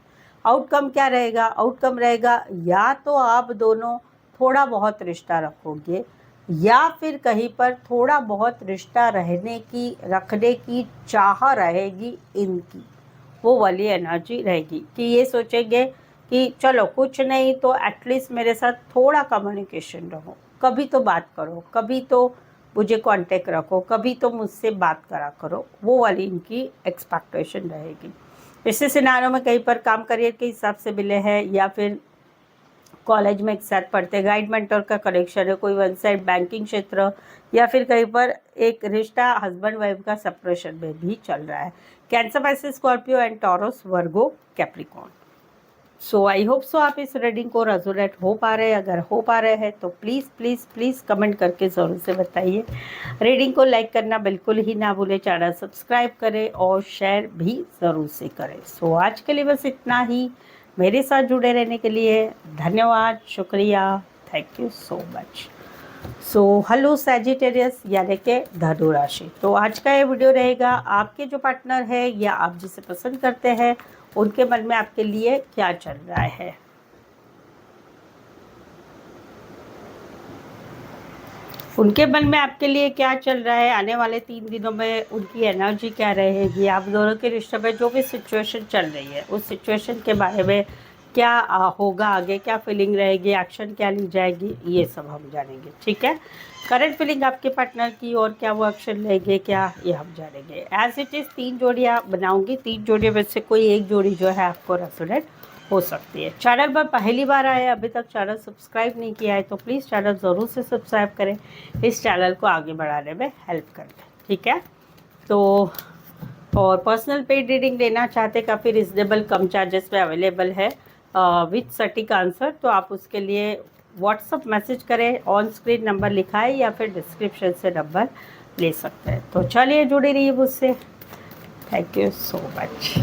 आउटकम क्या रहेगा, आउटकम रहेगा या तो आप दोनों थोड़ा बहुत रिश्ता रखोगे, या फिर कहीं पर थोड़ा बहुत रिश्ता रखने की चाह रहेगी इनकी, वो वाली एनर्जी रहेगी कि ये सोचेंगे कि चलो कुछ नहीं तो एटलीस्ट मेरे साथ थोड़ा कम्युनिकेशन रहो, कभी तो बात करो, कभी तो मुझे कांटेक्ट रखो, कभी तो मुझसे बात करा करो, वो वाली इनकी एक्सपेक्टेशन रहेगी। इसी सिनारियों में कहीं पर काम करियर के हिसाब से मिले हैं, या फिर कॉलेज में एक साथ पढ़ते, गाइड मेंटर का कनेक्शन है, कोई वन साइड बैंकिंग क्षेत्र, या फिर कहीं पर एक रिश्ता हस्बैंड वाइफ का सेपरेशन में भी चल रहा है। Cancer, Pisces, Scorpio and Taurus, Virgo, Capricorn. So I hope so आप इस रीडिंग को रेजोनेट हो पा रहे हैं। अगर हो पा रहे हैं तो प्लीज़ प्लीज़ प्लीज़ कमेंट करके ज़रूर से बताइए। रीडिंग को लाइक करना बिल्कुल ही ना भूलें, चैनल सब्सक्राइब करें और शेयर भी ज़रूर से करें। सो आज के लिए बस इतना ही। मेरे साथ जुड़े रहने के लिए धन्यवाद, शुक्रिया, thank you so much. So hello Sagittarius यानी कि धनु राशि। तो आज का ये वीडियो रहेगा, आपके जो पार्टनर है या आप जिसे पसंद करते हैं उनके मन में आपके लिए क्या चल रहा है। उनके मन में आपके लिए क्या चल रहा है, आने वाले 3 दिनों में उनकी एनर्जी क्या रहेगी, आप दोनों के रिश्ते में जो भी सिचुएशन चल रही है उस सिचुएशन के बारे में क्या होगा, आगे क्या फीलिंग रहेगी, एक्शन क्या ली जाएगी, ये सब हम जानेंगे। ठीक है, करंट फीलिंग आपके पार्टनर की और क्या वो एक्शन लेंगे क्या, ये हम जानेंगे। एज इट इज़ 3 जोड़ियाँ बनाऊंगी, 3 जोड़ियों में से कोई एक जोड़ी जो है आपको रेजोनेट हो सकती है। चैनल पर पहली बार आए, अभी तक चैनल सब्सक्राइब नहीं किया है तो प्लीज़ चैनल ज़रूर से सब्सक्राइब करें, इस चैनल को आगे बढ़ाने में हेल्प करें। ठीक है, तो और पर्सनल पेड रीडिंग लेना चाहते, काफ़ी रिजनेबल कम चार्जेस में अवेलेबल है विथ सटीक आंसर, तो आप उसके लिए व्हाट्सअप मैसेज करें, ऑन स्क्रीन नंबर लिखा है या फिर डिस्क्रिप्शन से नंबर ले सकते हैं। तो चलिए जुड़े रहिए मुझसे, thank you so much.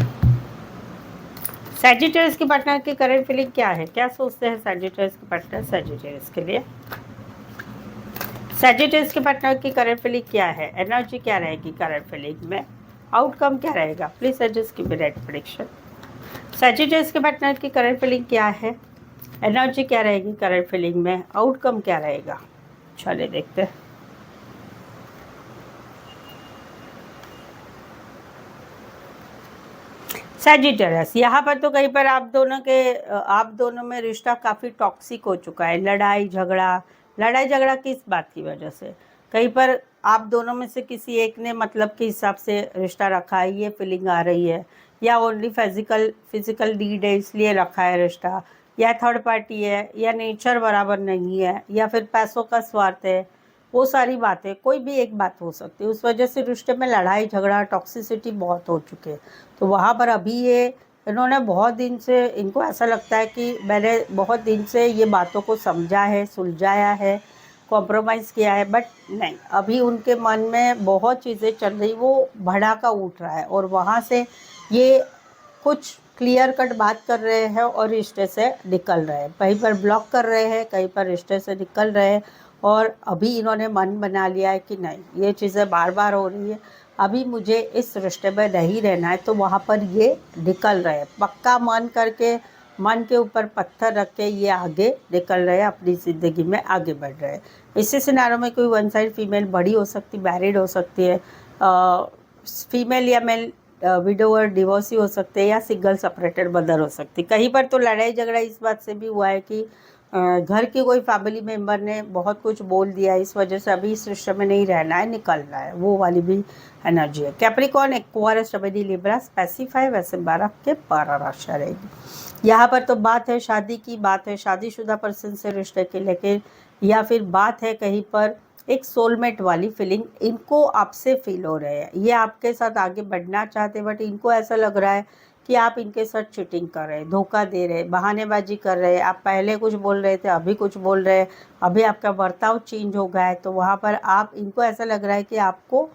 Sagittarius के पार्टनर की करंट फीलिंग क्या है, क्या सोचते हैं सैजिटेरियस के पार्टनर सैजिटेरियस के लिए। सैजिटेरियस के पार्टनर की करंट फीलिंग क्या है, एनर्जी क्या रहेगी करंट फीलिंग में, आउटकम क्या रहेगा, please suggest give me right prediction. Sagittarius के पार्टनर की करंट फीलिंग क्या है, एनर्जी क्या रहेगी करंट फीलिंग में, आउटकम क्या रहेगा, चलिए देखते हैं। सैजिटेरियस, यहाँ पर तो कहीं पर आप दोनों में रिश्ता काफ़ी टॉक्सिक हो चुका है, लड़ाई झगड़ा किस बात की वजह से, कहीं पर आप दोनों में से किसी एक ने मतलब के हिसाब से रिश्ता रखा है, ये फीलिंग आ रही है, या ओनली फिजिकल नीड है इसलिए रखा है रिश्ता, या थर्ड पार्टी है, या नेचर बराबर नहीं है, या फिर पैसों का स्वार्थ है, वो सारी बातें, कोई भी एक बात हो सकती है, उस वजह से रिश्ते में लड़ाई झगड़ा टॉक्सिसिटी बहुत हो चुके हैं। तो वहाँ पर अभी ये इन्होंने बहुत दिन से, इनको ऐसा लगता है कि मैंने बहुत दिन से ये बातों को समझा है, सुलझाया है, कॉम्प्रोमाइज़ किया है, बट नहीं, अभी उनके मन में बहुत चीज़ें चल रही, वो भड़ाका उठ रहा है और वहाँ से ये कुछ क्लियर कट बात कर रहे हैं और रिश्ते से निकल रहे हैं, कहीं पर ब्लॉक कर रहे हैं, कहीं पर रिश्ते से निकल रहे हैं, और अभी इन्होंने मन बना लिया है कि नहीं ये चीज़ें बार बार हो रही है, अभी मुझे इस रिश्ते में नहीं रहना है, तो वहाँ पर ये निकल रहे हैं। पक्का मन करके, मन के ऊपर पत्थर रख के ये आगे निकल रहे हैं, अपनी ज़िंदगी में आगे बढ़ रहे हैं। इसी सिनारियो में कोई वन साइड फीमेल बड़ी हो सकती, मैरिड हो सकती है, फीमेल या मेल विडोवर डिवोर्सी हो सकते हैं, या सिंगल सेपरेटेड मदर हो सकती। कहीं पर तो लड़ाई झगड़ा इस बात से भी हुआ है कि घर के कोई फैमिली मेम्बर ने बहुत कुछ बोल दिया, इस वजह से अभी इस रिश्ते में नहीं रहना है, निकलना है, वो वाली भी एनर्जी है। कैप्रिकॉर्न, एक्वारियस, जमिनी, लिब्रा स्पेसिफाई वैसे 12 के 12 राशियाँ रहेगी। यहाँ पर तो बात है शादी की, बात है शादीशुदा पर्सन से रिश्ते की, लेकिन या फिर बात है कहीं पर एक सोलमेट वाली फीलिंग इनको आपसे फील हो रहे हैं। ये आपके साथ आगे बढ़ना चाहते हैं, बट इनको ऐसा लग रहा है कि आप इनके साथ चीटिंग कर रहे हैं, धोखा दे रहे हैं, बहानेबाजी कर रहे हैं। आप पहले कुछ बोल रहे थे, अभी कुछ बोल रहे हैं, अभी आपका बर्ताव चेंज हो गया है, तो वहाँ पर आप इनको ऐसा लग रहा है कि आपको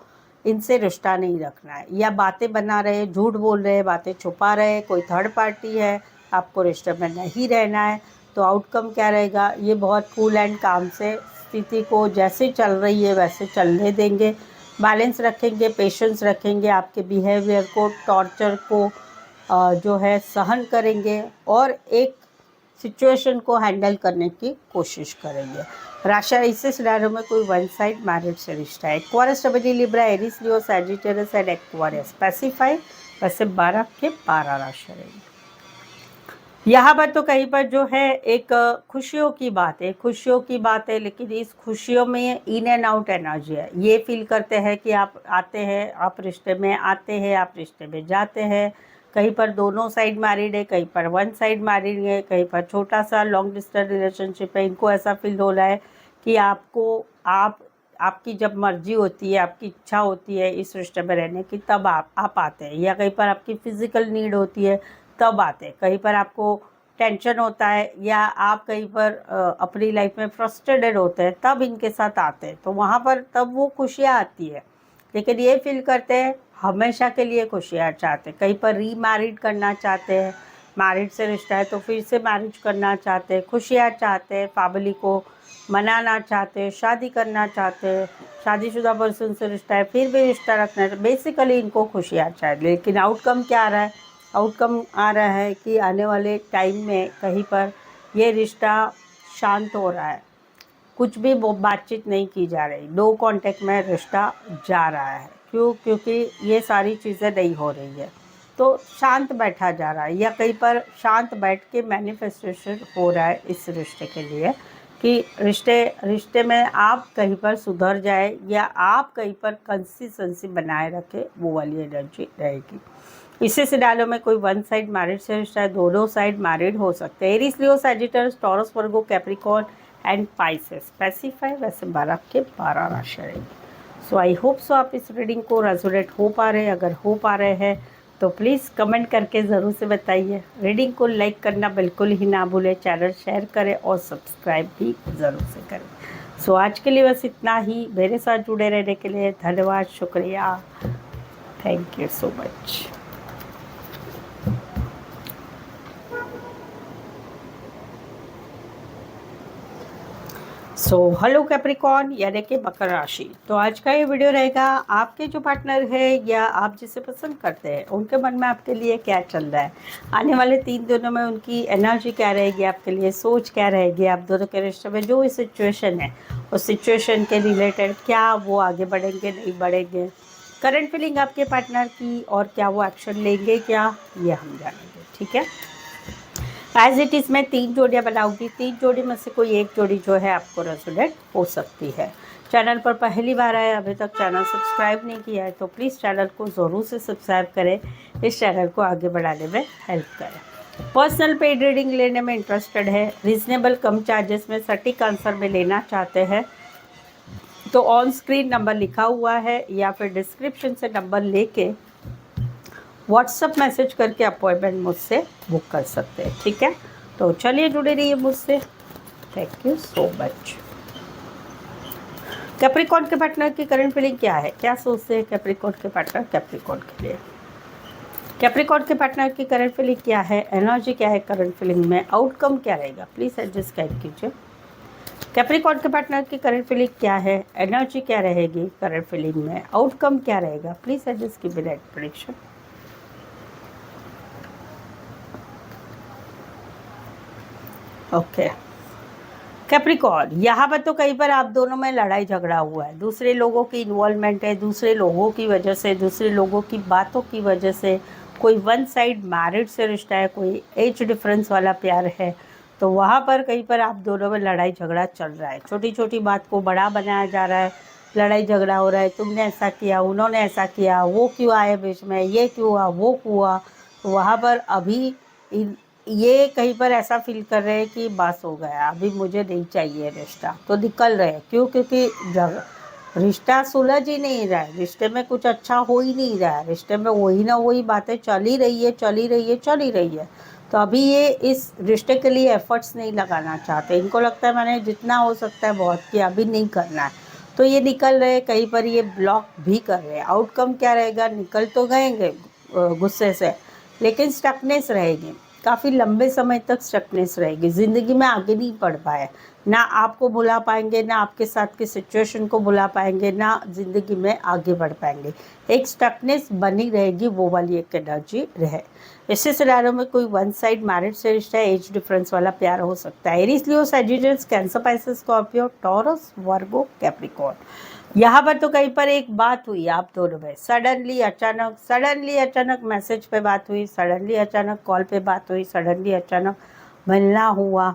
इनसे रिश्ता नहीं रखना है, या बातें बना रहे हैं, झूठ बोल रहे हैं, बातें छुपा रहे हैं, कोई थर्ड पार्टी है, आपको रिश्ते में नहीं रहना है। तो आउटकम क्या रहेगा, ये बहुत कूल एंड काम से स्थिति को जैसे चल रही है वैसे चलने देंगे, बैलेंस रखेंगे, पेशेंस रखेंगे, आपके बिहेवियर को, टॉर्चर को जो है सहन करेंगे, और एक सिचुएशन को हैंडल करने की कोशिश करेंगे। राशियाँ इस सिनारियो में कोई वन साइड मैरिड से रिश्ता है। एक्वारियस, जमिनी, Libra, Aries, Leo, Sagittarius and Aquarius specify वैसे 12 के 12 राशियाँ रहेंगी। यहाँ पर तो कहीं पर जो है एक खुशियों की बात है, खुशियों की बात है, लेकिन इस खुशियों में इन एंड आउट एनर्जी है। ये फील करते हैं कि आप आते हैं, आप रिश्ते में आते हैं, आप रिश्ते में जाते हैं। कहीं पर दोनों साइड मैरिड है, कहीं पर वन साइड मैरिड है, कहीं पर छोटा सा लॉन्ग डिस्टेंस रिलेशनशिप है। इनको ऐसा फील हो रहा है कि आपकी जब मर्जी होती है, आपकी इच्छा होती है इस रिश्ते में रहने की, तब आप आते हैं, या कहीं पर आपकी फ़िज़िकल नीड होती है तब आते हैं। कहीं पर आपको टेंशन होता है, या आप कहीं पर अपनी लाइफ में फ्रस्ट्रेटेड होते हैं, तब इनके साथ आते हैं, तो वहाँ पर तब वो खुशियाँ आती है। लेकिन ये फील करते हैं हमेशा के लिए खुशियाँ चाहते हैं। कहीं पर रीमैरिड करना चाहते हैं, मैरिड से रिश्ता है तो फिर से मैरिज करना चाहते हैं, खुशियाँ चाहते हैं, फैमिली को मनाना चाहते हैं, शादी करना चाहते हैं, शादीशुदा पर्सन से रिश्ता है फिर भी रिश्ता रखना है। बेसिकली इनको खुशियाँ चाहिए, लेकिन आउटकम क्या आ रहा है? आउटकम आ रहा है कि आने वाले टाइम में कहीं पर ये रिश्ता शांत हो रहा है, कुछ भी बातचीत नहीं की जा रही, नो कांटेक्ट में रिश्ता जा रहा है। क्यों? क्योंकि ये सारी चीज़ें नहीं हो रही है, तो शांत बैठा जा रहा है, या कहीं पर शांत बैठ के मैनिफेस्टेशन हो रहा है इस रिश्ते के लिए कि रिश्ते में आप कहीं पर सुधर जाए, या आप कहीं पर कंसिस्टेंसी बनाए रखे, वो वाली एनर्जी रहेगी। इसी सिनारियो में कोई वन साइड मैरिड से रिश्ता है, दोनों साइड मैरिड हो सकते हैं। Aries, Leo, Sagittarius, taurus, Virgo, Capricorn and Pisces specify वैसे 12 के 12 राशि रहेगी। सो आई होप सो आप इस रीडिंग को रेजोनेट हो पा रहे हैं। अगर हो पा रहे हैं तो प्लीज़ कमेंट करके ज़रूर से बताइए। रीडिंग को लाइक करना बिल्कुल ही ना भूलें, चैनल शेयर करें और सब्सक्राइब भी ज़रूर से करें। सो आज के लिए बस इतना ही। मेरे साथ जुड़े रहने के लिए धन्यवाद, शुक्रिया, thank you so much. So hello Capricorn यानी कि मकर राशि। तो आज का ये वीडियो रहेगा आपके जो पार्टनर है या आप जिसे पसंद करते हैं उनके मन में आपके लिए क्या चल रहा है, आने वाले 3 दिनों में उनकी एनर्जी क्या रहेगी, आपके लिए सोच क्या रहेगी, आप दोनों के रिश्ते में जो भी सिचुएशन है उस सिचुएशन के रिलेटेड क्या वो आगे बढ़ेंगे नहीं बढ़ेंगे, करंट फीलिंग आपके पार्टनर की, और क्या वो एक्शन लेंगे क्या, ये हम जानेंगे। ठीक है, एज इट इज़ मैं 3 जोड़ियाँ बनाऊंगी। 3 जोड़ी में से कोई एक जोड़ी जो है आपको रेजोनेट हो सकती है। चैनल पर पहली बार आए, अभी तक चैनल सब्सक्राइब नहीं किया है तो प्लीज़ चैनल को ज़रूर से सब्सक्राइब करें, इस चैनल को आगे बढ़ाने में हेल्प करें। पर्सनल पेड रीडिंग लेने में इंटरेस्टेड है, रीजनेबल कम चार्जेस में सटीक आंसर में लेना चाहते हैं तो ऑन स्क्रीन नंबर लिखा हुआ है या फिर डिस्क्रिप्शन से नंबर लेके व्हाट्सअप मैसेज करके अपॉइंटमेंट मुझसे बुक कर सकते हैं। ठीक है, तो चलिए जुड़े रहिए मुझसे। Thank you so much. Capricorn के पार्टनर की करंट फीलिंग क्या है, क्या सोचते हैं कैप्रिकॉर्न के पार्टनर कैप्रिकॉर्न के लिए? कैप्रिकॉर्न के पार्टनर की करंट फीलिंग क्या है, एनर्जी क्या है करंट फीलिंग में, आउटकम क्या रहेगा, प्लीज़ एडजस्ट गाइड कीजिए। कैप्रिकॉर्न के पार्टनर की करंट फीलिंग क्या है, एनर्जी क्या रहेगी करंट फीलिंग में, आउटकम क्या रहेगा, प्लीज़ एडजस्ट कीजिए राइट प्रेडिक्शन। ओके कैप्रिकॉर्न, यहाँ पर तो कई बार आप दोनों में लड़ाई झगड़ा हुआ है, दूसरे लोगों की इन्वॉल्वमेंट है, दूसरे लोगों की वजह से, दूसरे लोगों की बातों की वजह से, कोई वन साइड मैरिड से रिश्ता है, कोई एज डिफरेंस वाला प्यार है, तो वहाँ पर कहीं पर आप दोनों में लड़ाई झगड़ा चल रहा है, छोटी छोटी बात को बड़ा बनाया जा रहा है, लड़ाई झगड़ा हो रहा है, तुमने ऐसा किया, उन्होंने ऐसा किया, वो क्यों आए बीच में, ये क्यों हुआ, वो हुआ, तो वहाँ पर अभी ये कहीं पर ऐसा फील कर रहे हैं कि बस हो गया, अभी मुझे नहीं चाहिए रिश्ता, तो निकल रहे हैं। क्यों? क्योंकि रिश्ता सुलझ ही नहीं रहा है, रिश्ते में कुछ अच्छा हो ही नहीं रहा है, रिश्ते में वही ना वही बातें चल ही रही है, चल ही रही है, चल ही रही है। तो अभी ये इस रिश्ते के लिए एफर्ट्स नहीं लगाना चाहते, इनको लगता है मैंने जितना हो सकता है बहुत किया, अभी नहीं करना है, तो ये निकल रहे हैं, कहीं पर ये ब्लॉक भी कर रहे हैं। आउटकम क्या रहेगा, निकल तो गएंगे गुस्से से, लेकिन स्टकनेस रहेगी, काफ़ी लंबे समय तक स्टकनेस रहेगी, ज़िंदगी में आगे नहीं बढ़ पाए, ना आपको भुला पाएंगे, ना आपके साथ की सिचुएशन को भुला पाएंगे, ना ज़िंदगी में आगे बढ़ पाएंगे, एक स्टकनेस बनी रहेगी, वो वाली एक एनर्जी रहे। ऐसे सिनारियों में कोई वन साइड मैरिज से रिश्ता, एज डिफरेंस वाला प्यार हो सकता है। Aries, Leo, Sagittarius, Cancer, Pisces, Scorpio, Taurus, Virgo, Capricorn. यहाँ पर तो कहीं पर एक बात हुई आप दोनों में, सडनली अचानक मैसेज पे बात हुई, सडनली अचानक कॉल पे बात हुई, सडनली अचानक मिलना हुआ,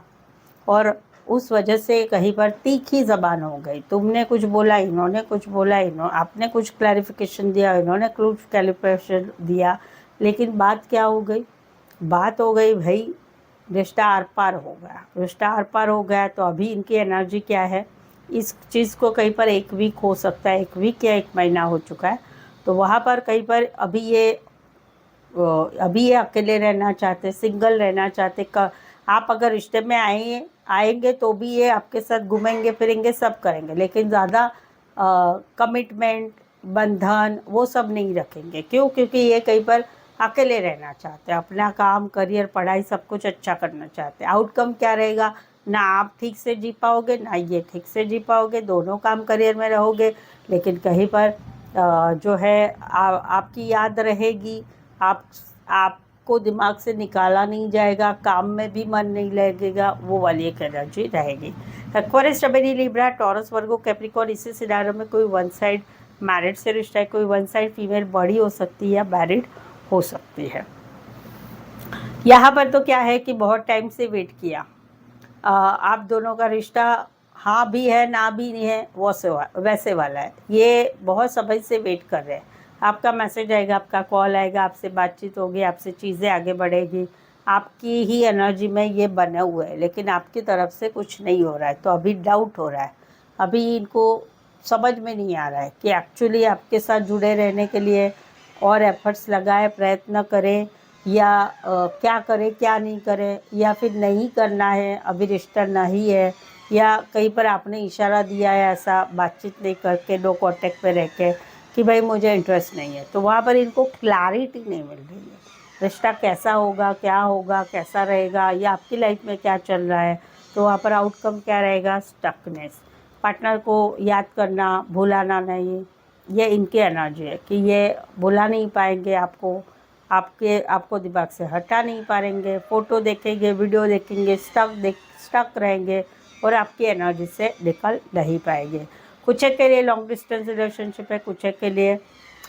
और उस वजह से कहीं पर तीखी ज़बान हो गई, तुमने कुछ बोला, इन्होंने कुछ बोला, आपने कुछ क्लैरिफिकेशन दिया, इन्होंने कुछ क्लैरिफिकेशन दिया, लेकिन बात क्या हो गई, बात हो गई भाई, रिश्ता आर पार हो गया, रिश्ता आर पार हो गया। तो अभी इनकी एनर्जी क्या है, इस चीज़ को कहीं पर 1 वीक हो सकता है, 1 वीक या 1 महीना हो चुका है, तो वहाँ पर कहीं पर अभी ये अकेले रहना चाहते, सिंगल रहना चाहते। आप अगर रिश्ते में आएंगे तो भी ये आपके साथ घूमेंगे फिरेंगे, सब करेंगे, लेकिन ज़्यादा कमिटमेंट, बंधन वो सब नहीं रखेंगे। क्यों? क्योंकि ये कहीं पर अकेले रहना चाहते हैं, अपना काम, करियर, पढ़ाई सब कुछ अच्छा करना चाहते हैं। आउटकम क्या रहेगा, ना आप ठीक से जी पाओगे, ना ये ठीक से जी पाओगे, दोनों काम करियर में रहोगे, लेकिन कहीं पर जो है आपकी याद रहेगी, आपको दिमाग से निकाला नहीं जाएगा, काम में भी मन नहीं लगेगा, वो वाली एक एनर्जी रहेगी। एक्वेरियस, जमिनी, लिब्रा, टॉरस, वर्गो, कैप्रिकॉर्न, इसी सिनारियो में कोई वन साइड मैरिड से रिश्ता है, कोई वन साइड फीमेल बड़ी हो सकती है या मैरिड हो सकती है। यहाँ पर तो क्या है कि बहुत टाइम से वेट किया, आप दोनों का रिश्ता हाँ भी है ना भी नहीं है, वैसे वाला है, ये बहुत समय से वेट कर रहे हैं, आपका मैसेज आएगा, आपका कॉल आएगा, आपसे बातचीत होगी, आपसे चीज़ें आगे बढ़ेगी, आपकी ही एनर्जी में ये बने हुए हैं, लेकिन आपकी तरफ से कुछ नहीं हो रहा है, तो अभी डाउट हो रहा है, अभी इनको समझ में नहीं आ रहा है कि एक्चुअली आपके साथ जुड़े रहने के लिए और एफर्ट्स लगाए, प्रयत्न करें, या क्या करें क्या नहीं करें, या फिर नहीं करना है, अभी रिश्ता नहीं है, या कहीं पर आपने इशारा दिया है ऐसा बातचीत नहीं करके, नो कॉन्टेक्ट पे रह के कि भाई मुझे इंटरेस्ट नहीं है, तो वहाँ पर इनको क्लैरिटी नहीं मिल रही है, रिश्ता कैसा होगा, क्या होगा, कैसा रहेगा, या आपकी लाइफ में क्या चल रहा है, तो वहाँ पर आउटकम क्या रहेगा, स्टकनेस, पार्टनर को याद करना, भुलाना नहीं, ये इनकी एनर्जी है कि ये भुला नहीं पाएंगे आपको, आपको दिमाग से हटा नहीं पाएंगे, फ़ोटो देखेंगे, वीडियो देखेंगे, स्टक रहेंगे और आपकी एनर्जी से निकल नहीं पाएंगे। कुछ एक के लिए लॉन्ग डिस्टेंस रिलेशनशिप है, कुछ एक के लिए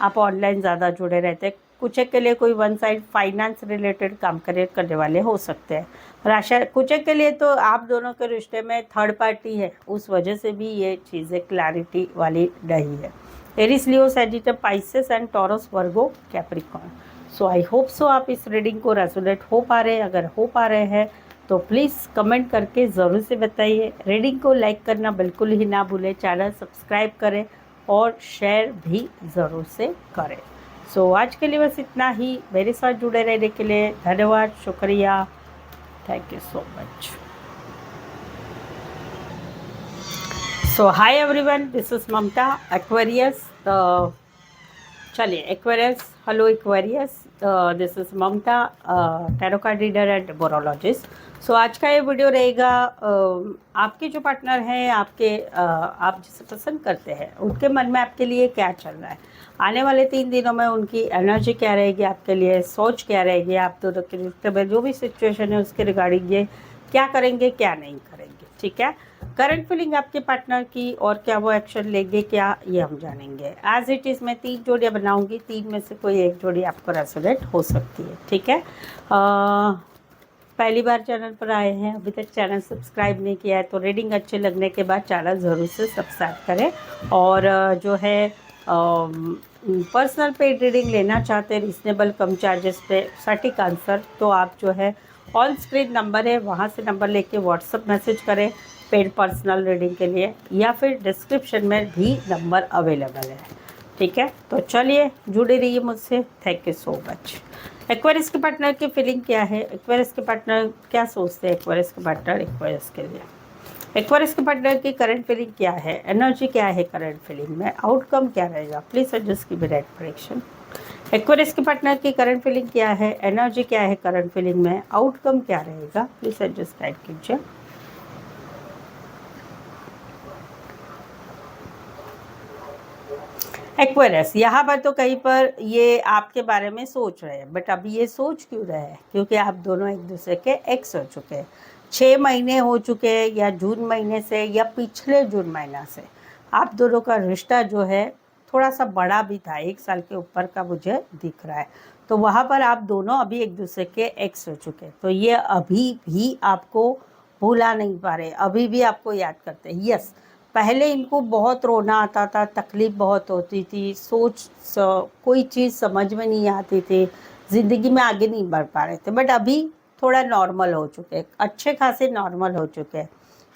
आप ऑनलाइन ज़्यादा जुड़े रहते हैं, कुछ एक के लिए कोई वन साइड फाइनेंस रिलेटेड काम करने वाले हो सकते हैं। और आशा कुछ एक के लिए तो आप दोनों के रिश्ते में थर्ड पार्टी है, उस वजह से भी ये चीज़ें क्लैरिटी वाली नहीं है। Aries, Leo, Sagittarius, Pisces and Taurus, Virgo, Capricorn. So I hope so आप इस रीडिंग को रेजोनेट हो पा रहे हैं, अगर हो पा रहे हैं तो प्लीज़ कमेंट करके ज़रूर से बताइए। रीडिंग को लाइक करना बिल्कुल ही ना भूलें, चैनल सब्सक्राइब करें और शेयर भी ज़रूर से करें। सो आज के लिए बस इतना ही, मेरे साथ जुड़े रहने के लिए धन्यवाद, शुक्रिया, thank you so much. So hi everyone, this is Mamata, Aquarius, the चलिए Aquarius, hello Aquarius, this is Mamata, tarot card reader and numerologist. So आज का ये वीडियो रहेगा आपके जो पार्टनर हैं, आप जिसे पसंद करते हैं उनके मन में आपके लिए क्या चल रहा है, आने वाले 3 दिनों में उनकी एनर्जी क्या रहेगी, आपके लिए सोच क्या रहेगी, आप दोनों के रिश्ते में जो भी सिचुएशन है उसके रिगार्डिंग ये क्या करेंगे क्या नहीं करेंगे, ठीक है। करंट फीलिंग आपके पार्टनर की और क्या वो एक्शन लेंगे क्या, ये हम जानेंगे। एज इट इज़ मैं 3 जोड़ियाँ बनाऊंगी, 3 में से कोई एक जोड़ी आपको रेजोनेट हो सकती है, ठीक है। पहली बार चैनल पर आए हैं, अभी तक चैनल सब्सक्राइब नहीं किया है तो रीडिंग अच्छे लगने के बाद चैनल ज़रूर से सब्सक्राइब करें। और जो है पर्सनल पेड रीडिंग लेना चाहते हैं रिजनेबल कम चार्जेस पे सटीक आंसर, तो आप जो है ऑन स्क्रीन नंबर है वहाँ से नंबर लेके व्हाट्सअप मैसेज करें पेड पर्सनल रीडिंग के लिए, या फिर डिस्क्रिप्शन में भी नंबर अवेलेबल है, ठीक है। तो चलिए जुड़े रहिए मुझसे, thank you so much. Aquarius के पार्टनर की फीलिंग क्या है, एक्वेरियस के पार्टनर क्या सोचते हैं, एक्वेरियस के पार्टनर एक्वेरियस के लिए, एक्वेरियस के पार्टनर की करंट फीलिंग क्या है, एनर्जी क्या है करंट फीलिंग में, आउटकम क्या रहेगा, प्लीज एडजस्ट की राइट प्रेडिक्शन। एक्वेरियस के पार्टनर की करंट फीलिंग क्या है, एनर्जी क्या है करंट फीलिंग में, आउटकम क्या रहेगा, प्लीज एडजस्ट गाइड कीजिए। एक्वेरियस, यहाँ पर तो कहीं पर ये आपके बारे में सोच रहे हैं, बट अभी ये सोच क्यों रहे हैं, क्योंकि आप दोनों एक दूसरे के एक्स हो चुके हैं, 6 महीने हो चुके हैं, या जून महीने से या पिछले जून महीना से आप दोनों का रिश्ता जो है थोड़ा सा बड़ा भी था, 1 साल के ऊपर का मुझे दिख रहा है। तो वहाँ पर आप दोनों अभी एक दूसरे के एक्स हो चुके हैं, तो ये अभी भी आपको भूला नहीं पा रहे, अभी भी आपको याद करते हैं। यस, पहले इनको बहुत रोना आता था, तकलीफ़ बहुत होती थी, कोई चीज़ समझ में नहीं आती थी, ज़िंदगी में आगे नहीं बढ़ पा रहे थे, बट अभी थोड़ा नॉर्मल हो चुके हैं, अच्छे खासे नॉर्मल हो चुके हैं।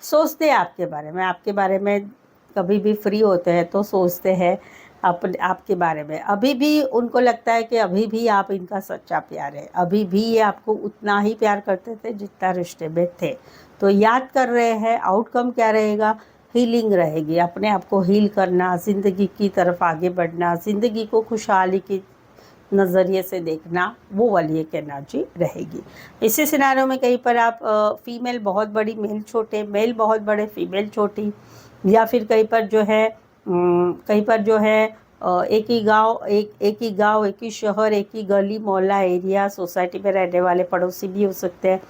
सोचते हैं आपके बारे में कभी भी फ्री होते हैं तो सोचते हैं आपके बारे में। अभी भी उनको लगता है कि अभी भी आप इनका सच्चा प्यार है, अभी भी ये आपको उतना ही प्यार करते थे जितना रिश्ते में थे, तो याद कर रहे हैं। आउटकम क्या रहेगा, हीलिंग रहेगी, अपने आप को हील करना, ज़िंदगी की तरफ आगे बढ़ना, ज़िंदगी को खुशहाली की नज़रिए से देखना, वो वाली एक एनर्जी रहेगी। इसी सिनारियों में कहीं पर आप फीमेल बहुत बड़ी मेल छोटे, मेल बहुत बड़े फीमेल छोटी, या फिर कहीं पर जो है एक ही गांव, एक ही शहर, एक ही गली मोहल्ला एरिया सोसाइटी में रहने वाले पड़ोसी भी हो सकते हैं,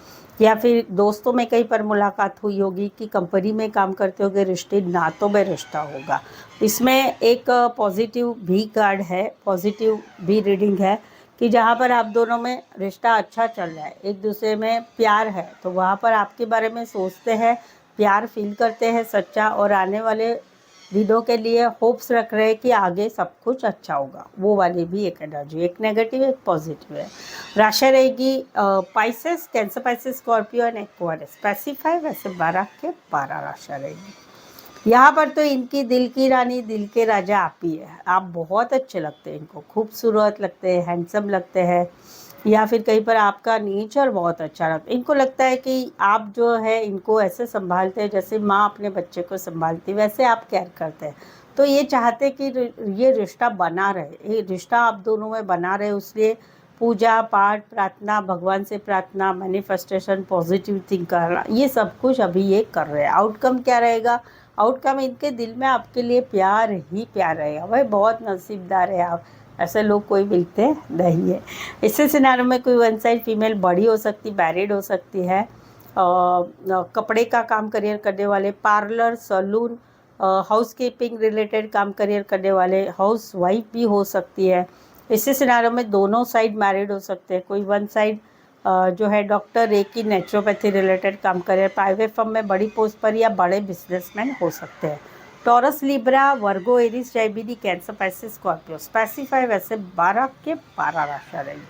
या फिर दोस्तों में कहीं पर मुलाकात हुई होगी, कि कंपनी में काम करते होंगे, रिश्ते नातों में रिश्ता होगा। इसमें एक पॉजिटिव भी कार्ड है, पॉजिटिव भी रीडिंग है, कि जहाँ पर आप दोनों में रिश्ता अच्छा चल रहा है, एक दूसरे में प्यार है, तो वहाँ पर आपके बारे में सोचते हैं, प्यार फील करते हैं सच्चा, और आने वाले दिनों के लिए होप्स रख रहे हैं कि आगे सब कुछ अच्छा होगा। वो वाली भी एक एनर्जी, एक नेगेटिव एक पॉजिटिव है। राशि रहेगी Pisces, Cancer, Pisces, Scorpio and Aquarius. Specify वैसे 12 के 12 राशि रहेगी। यहाँ पर तो इनकी दिल की रानी, दिल के राजा आप ही है। आप बहुत अच्छे लगते हैं इनको, खूबसूरत लगते हैं, हैंडसम लगते हैं, या फिर कहीं पर आपका नेचर बहुत अच्छा लगता है। इनको लगता है कि आप जो है इनको ऐसे संभालते हैं जैसे माँ अपने बच्चे को संभालती, वैसे आप केयर करते हैं। तो ये चाहते हैं कि ये रिश्ता बना रहे, ये रिश्ता आप दोनों में बना रहे, उसलिए पूजा पाठ, प्रार्थना, भगवान से प्रार्थना, मैनिफेस्टेशन, पॉजिटिव थिंक करना, ये सब कुछ अभी ये कर रहे हैं। आउटकम क्या रहेगा, आउटकम इनके दिल में आपके लिए प्यार ही प्यार रहेगा। भाई बहुत नसीबदार है आप, ऐसे लोग कोई मिलते नहीं है। इससे सिनारियो में कोई वन साइड फीमेल बड़ी हो सकती, मैरिड हो सकती है, कपड़े का काम करियर करने वाले, parlour, salon, housekeeping related काम करियर करने वाले, हाउस वाइफ भी हो सकती है। इसी सिनारियो में दोनों साइड मैरिड हो सकते हैं, कोई वन साइड जो है डॉक्टर, एक ही नेचुरोपैथी रिलेटेड काम करियर, प्राइवेट फर्म में बड़ी पोस्ट पर या बड़े बिजनेसमैन हो सकते हैं। Taurus, Libra, Virgo, Aries, Gemini, Cancer, Pisces, Scorpio. Specify वैसे 12 के 12 राशि रहेगी।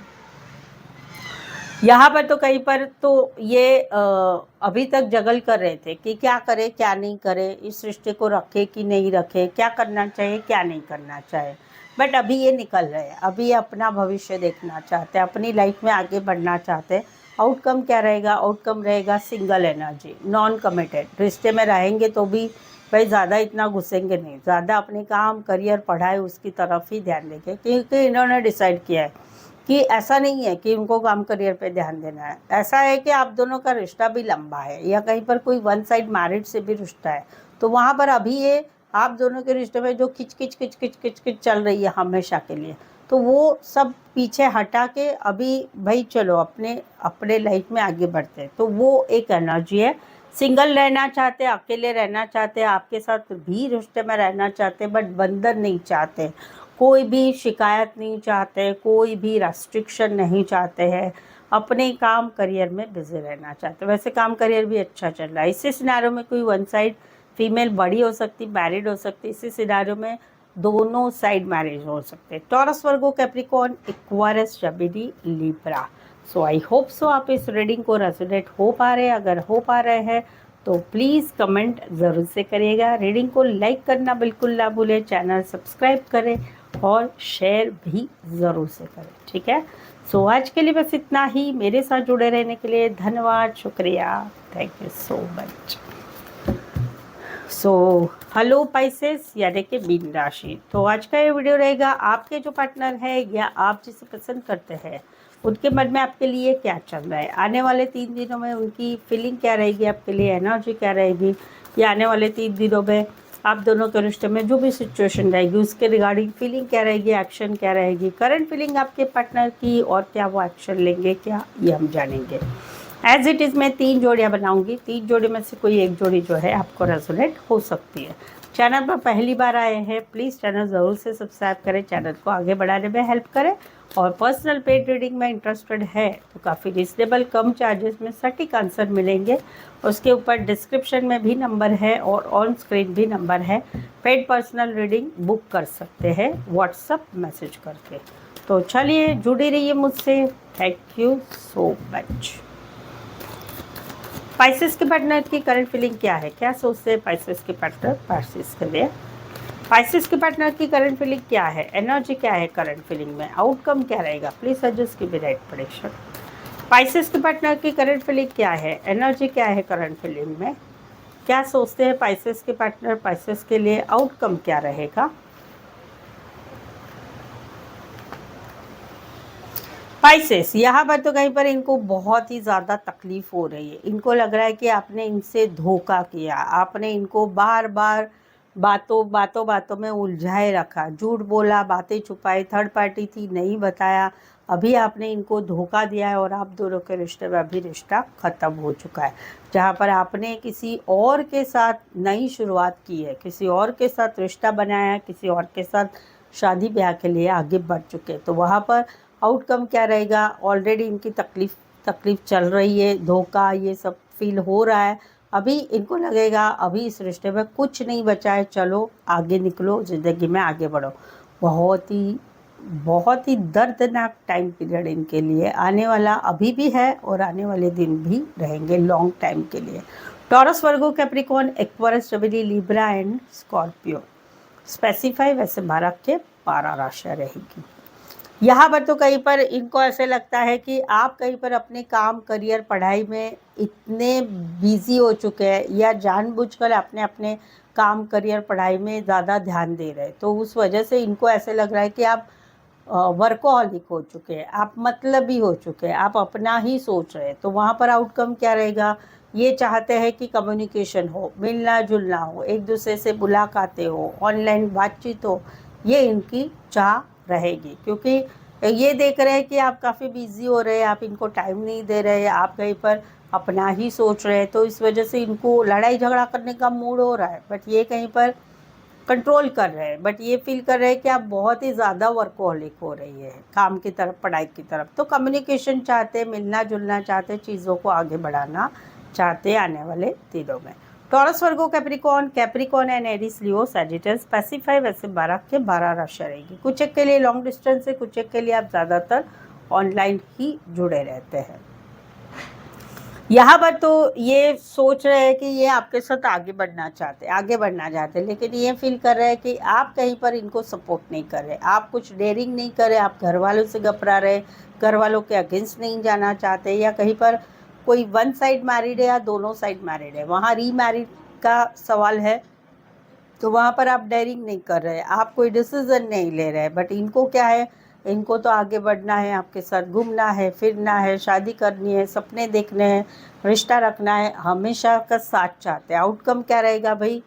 यहाँ पर तो कहीं पर तो ये अभी तक जगल कर रहे थे कि क्या करे क्या नहीं करे, इस रिश्ते को रखे कि नहीं रखे, क्या करना चाहिए क्या नहीं करना चाहिए, बट अभी ये निकल रहे हैं, अभी ये अपना भविष्य देखना चाहते हैं, अपनी लाइफ में आगे बढ़ना चाहते हैं। आउटकम क्या रहेगा, आउटकम रहेगा सिंगल एनर्जी, नॉन कमिटेड, रिश्ते में रहेंगे तो भी भाई ज़्यादा इतना घुसेंगे नहीं, ज़्यादा अपने काम करियर पढ़ाई उसकी तरफ ही ध्यान देंगे, क्योंकि इन्होंने डिसाइड किया है कि ऐसा नहीं है कि उनको काम करियर पे ध्यान देना है, ऐसा है कि आप दोनों का रिश्ता भी लंबा है या कहीं पर कोई वन साइड मैरिज से भी रिश्ता है, तो वहाँ पर अभी ये आप दोनों के रिश्ते में जो किच किच किच किच किच किच चल रही है हमेशा के लिए, तो वो सब पीछे हटा के अभी भाई चलो अपने अपने लाइफ में आगे बढ़ते हैं। तो वो एक एनर्जी है। सिंगल रहना चाहते, अकेले रहना चाहते, आपके साथ भी रिश्ते में रहना चाहते, बट बंधन नहीं चाहते, कोई भी शिकायत नहीं चाहते, कोई भी रेस्ट्रिक्शन नहीं चाहते हैं, अपने काम करियर में बिजी रहना चाहते। वैसे काम करियर भी अच्छा चल रहा है। इसी सिनारियो में कोई वन साइड फीमेल बड़ी हो सकती, मैरिड हो सकती, इसी सिनारियो में दोनों साइड मैरिज हो सकते हैं। Taurus, Virgo, Capricorn, Aquarius, Gemini, Libra. So I hope so आप इस रीडिंग को रेजोनेट हो पा रहे हैं। अगर हो पा रहे हैं तो प्लीज़ कमेंट ज़रूर से करिएगा। रीडिंग को लाइक करना बिल्कुल ना भूलें, चैनल सब्सक्राइब करें और शेयर भी ज़रूर से करें, ठीक है। सो आज के लिए बस इतना ही। मेरे साथ जुड़े रहने के लिए धन्यवाद, शुक्रिया, thank you so much. So hello Pisces, यानी कि मीन राशि। तो आज का ये वीडियो रहेगा आपके जो पार्टनर है या आप जिसे पसंद करते हैं उनके मन में आपके लिए क्या चल रहा है, आने वाले 3 दिनों में उनकी फीलिंग क्या रहेगी आपके लिए, एनर्जी क्या रहेगी, या आने वाले 3 दिनों में आप दोनों के रिश्ते में जो भी सिचुएशन रहेगी उसके रिगार्डिंग फीलिंग क्या रहेगी, एक्शन क्या रहेगी, करंट फीलिंग आपके पार्टनर की, और क्या वो एक्शन लेंगे क्या, ये हम जानेंगे। एज इट इज़ मैं 3 जोड़ियाँ बनाऊंगी। 3 जोड़ी में से कोई एक जोड़ी जो है आपको रेजोनेट हो सकती है। चैनल पर पहली बार आए हैं, प्लीज़ चैनल ज़रूर से सब्सक्राइब करें, चैनल को आगे बढ़ाने में हेल्प करें। और पर्सनल पेड रीडिंग में इंटरेस्टेड है तो काफ़ी रिजनेबल कम चार्जेस में सटीक आंसर मिलेंगे। उसके ऊपर डिस्क्रिप्शन में भी नंबर है और ऑन स्क्रीन भी नंबर है। पेड पर्सनल रीडिंग बुक कर सकते हैं व्हाट्सअप मैसेज करके। तो चलिए जुड़ी रहिए मुझसे। Thank you so much. Pisces के पार्टनर की करंट फीलिंग क्या है, क्या सोचते हैं पाइसेस के पार्टनर पाइसेस के लिए। पाइसेस के पार्टनर की करंट फीलिंग क्या है, एनर्जी क्या है करंट फीलिंग में, आउटकम क्या रहेगा, प्लीज सजेस्ट की भी राइट प्रेडिक्शन। पाइसेस के पार्टनर की करंट फीलिंग क्या है, एनर्जी क्या है करंट फीलिंग में, क्या सोचते हैं पाइसेस के पार्टनर पाइसेस के लिए, आउटकम क्या रहेगा। पाइसेस, यहाँ पर तो कहीं पर इनको बहुत ही ज़्यादा तकलीफ हो रही है। इनको लग रहा है कि आपने इनसे धोखा किया, आपने इनको बार बार बातों में उलझाए रखा, झूठ बोला, बातें छुपाई, थर्ड पार्टी थी नहीं बताया, अभी आपने इनको धोखा दिया है और आप दोनों के रिश्ते में अभी रिश्ता ख़त्म हो चुका है। जहाँ पर आपने किसी और के साथ नई शुरुआत की है, किसी और के साथ रिश्ता बनाया है, किसी और के साथ शादी ब्याह के लिए आगे बढ़ चुके हैं। तो वहाँ पर आउटकम क्या रहेगा, ऑलरेडी इनकी तकलीफ चल रही है, धोखा ये सब फील हो रहा है। अभी इनको लगेगा अभी इस रिश्ते में कुछ नहीं बचा है, चलो आगे निकलो, ज़िंदगी में आगे बढ़ो। बहुत ही दर्दनाक टाइम पीरियड इनके लिए आने वाला अभी भी है और आने वाले दिन भी रहेंगे लॉन्ग टाइम के लिए। Taurus, Virgo, Capricorn, Aquarius, Gemini, Libra and Scorpio. Specify वैसे 12 के 12 राशियाँ रहेगी। यहाँ पर तो कहीं पर इनको ऐसे लगता है कि आप कहीं पर अपने काम करियर पढ़ाई में इतने बिजी हो चुके हैं या जानबूझकर अपने अपने काम करियर पढ़ाई में ज़्यादा ध्यान दे रहे हैं, तो उस वजह से इनको ऐसे लग रहा है कि आप वर्कोहॉलिक हो चुके हैं, आप मतलबी हो चुके हैं, आप अपना ही सोच रहे हैं। तो वहाँ पर आउटकम क्या रहेगा, ये चाहते हैं कि कम्युनिकेशन हो, मिलना जुलना हो, एक दूसरे से मुलाकातें हो, ऑनलाइन बातचीत हो, ये इनकी चाह रहेगी। क्योंकि ये देख रहे हैं कि आप काफ़ी बिजी हो रहे हैं, आप इनको टाइम नहीं दे रहे, आप कहीं पर अपना ही सोच रहे हैं, तो इस वजह से इनको लड़ाई झगड़ा करने का मूड हो रहा है। बट ये कहीं पर कंट्रोल कर रहे हैं, बट ये फील कर रहे हैं कि आप बहुत ही ज़्यादा वर्कोहॉलिक हो रही है काम की तरफ, पढ़ाई की तरफ। तो कम्युनिकेशन चाहते, मिलना जुलना चाहते, चीज़ों को आगे बढ़ाना चाहते आने वाले दिनों में। Taurus, Virgo, Capricorn and Aries, Leo, Sagittarius. Specify वैसे 12 के 12 राशि रहेगी। कुछ एक के लिए लॉन्ग डिस्टेंस है, कुछ एक के लिए आप ज़्यादातर ऑनलाइन ही जुड़े रहते हैं। यहाँ पर तो ये सोच रहे हैं कि ये आपके साथ आगे बढ़ना चाहते, लेकिन ये फील कर रहे हैं कि आप कहीं पर इनको सपोर्ट नहीं कर रहे, आप कुछ डेयरिंग नहीं कर रहे, आप घर वालों से घबरा रहे, घर वालों के अगेंस्ट नहीं जाना चाहते, या कहीं पर कोई वन साइड मैरिड है या दोनों साइड मैरिड है, वहाँ रीमैरिड का सवाल है, तो वहाँ पर आप डेयरिंग नहीं कर रहे, आप कोई डिसीजन नहीं ले रहे। बट इनको क्या है, इनको तो आगे बढ़ना है, आपके साथ घूमना है, फिरना है, शादी करनी है, सपने देखने हैं, रिश्ता रखना है, हमेशा का साथ चाहते हैं। आउटकम क्या रहेगा भाई,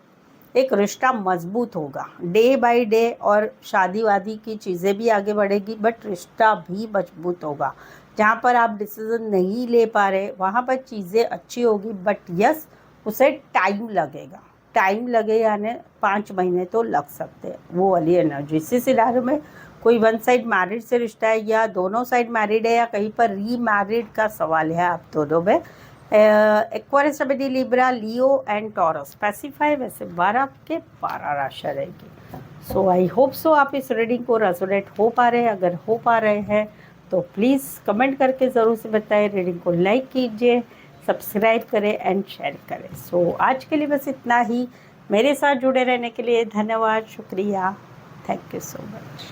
एक रिश्ता मजबूत होगा डे बाय डे, और शादी वादी की चीज़ें भी आगे बढ़ेगी, बट रिश्ता भी मजबूत होगा। जहाँ पर आप डिसीजन नहीं ले पा रहे वहाँ पर चीज़ें अच्छी होगी, बट यस उसे टाइम लगेगा। टाइम लगे यानी 5 महीने तो लग सकते हैं, वो वाली एनर्जी। इसी सिनारियो में कोई वन साइड मैरिड से रिश्ता है, या दोनों साइड मैरिड है, या कहीं पर रीमैरिड का सवाल है आप दोनों में। Aquarius, Gemini, Libra, Leo and taurus specify, वैसे 12 के 12 राशि रहेगी। सो आई होप सो आप इस रीडिंग को रेजोनेट हो पा रहे हैं। अगर हो पा रहे हैं तो प्लीज़ कमेंट करके ज़रूर से बताएं। रीडिंग को लाइक कीजिए, सब्सक्राइब करें एंड शेयर करें। सो आज के लिए बस इतना ही। मेरे साथ जुड़े रहने के लिए धन्यवाद, शुक्रिया, थैंक यू सो मच।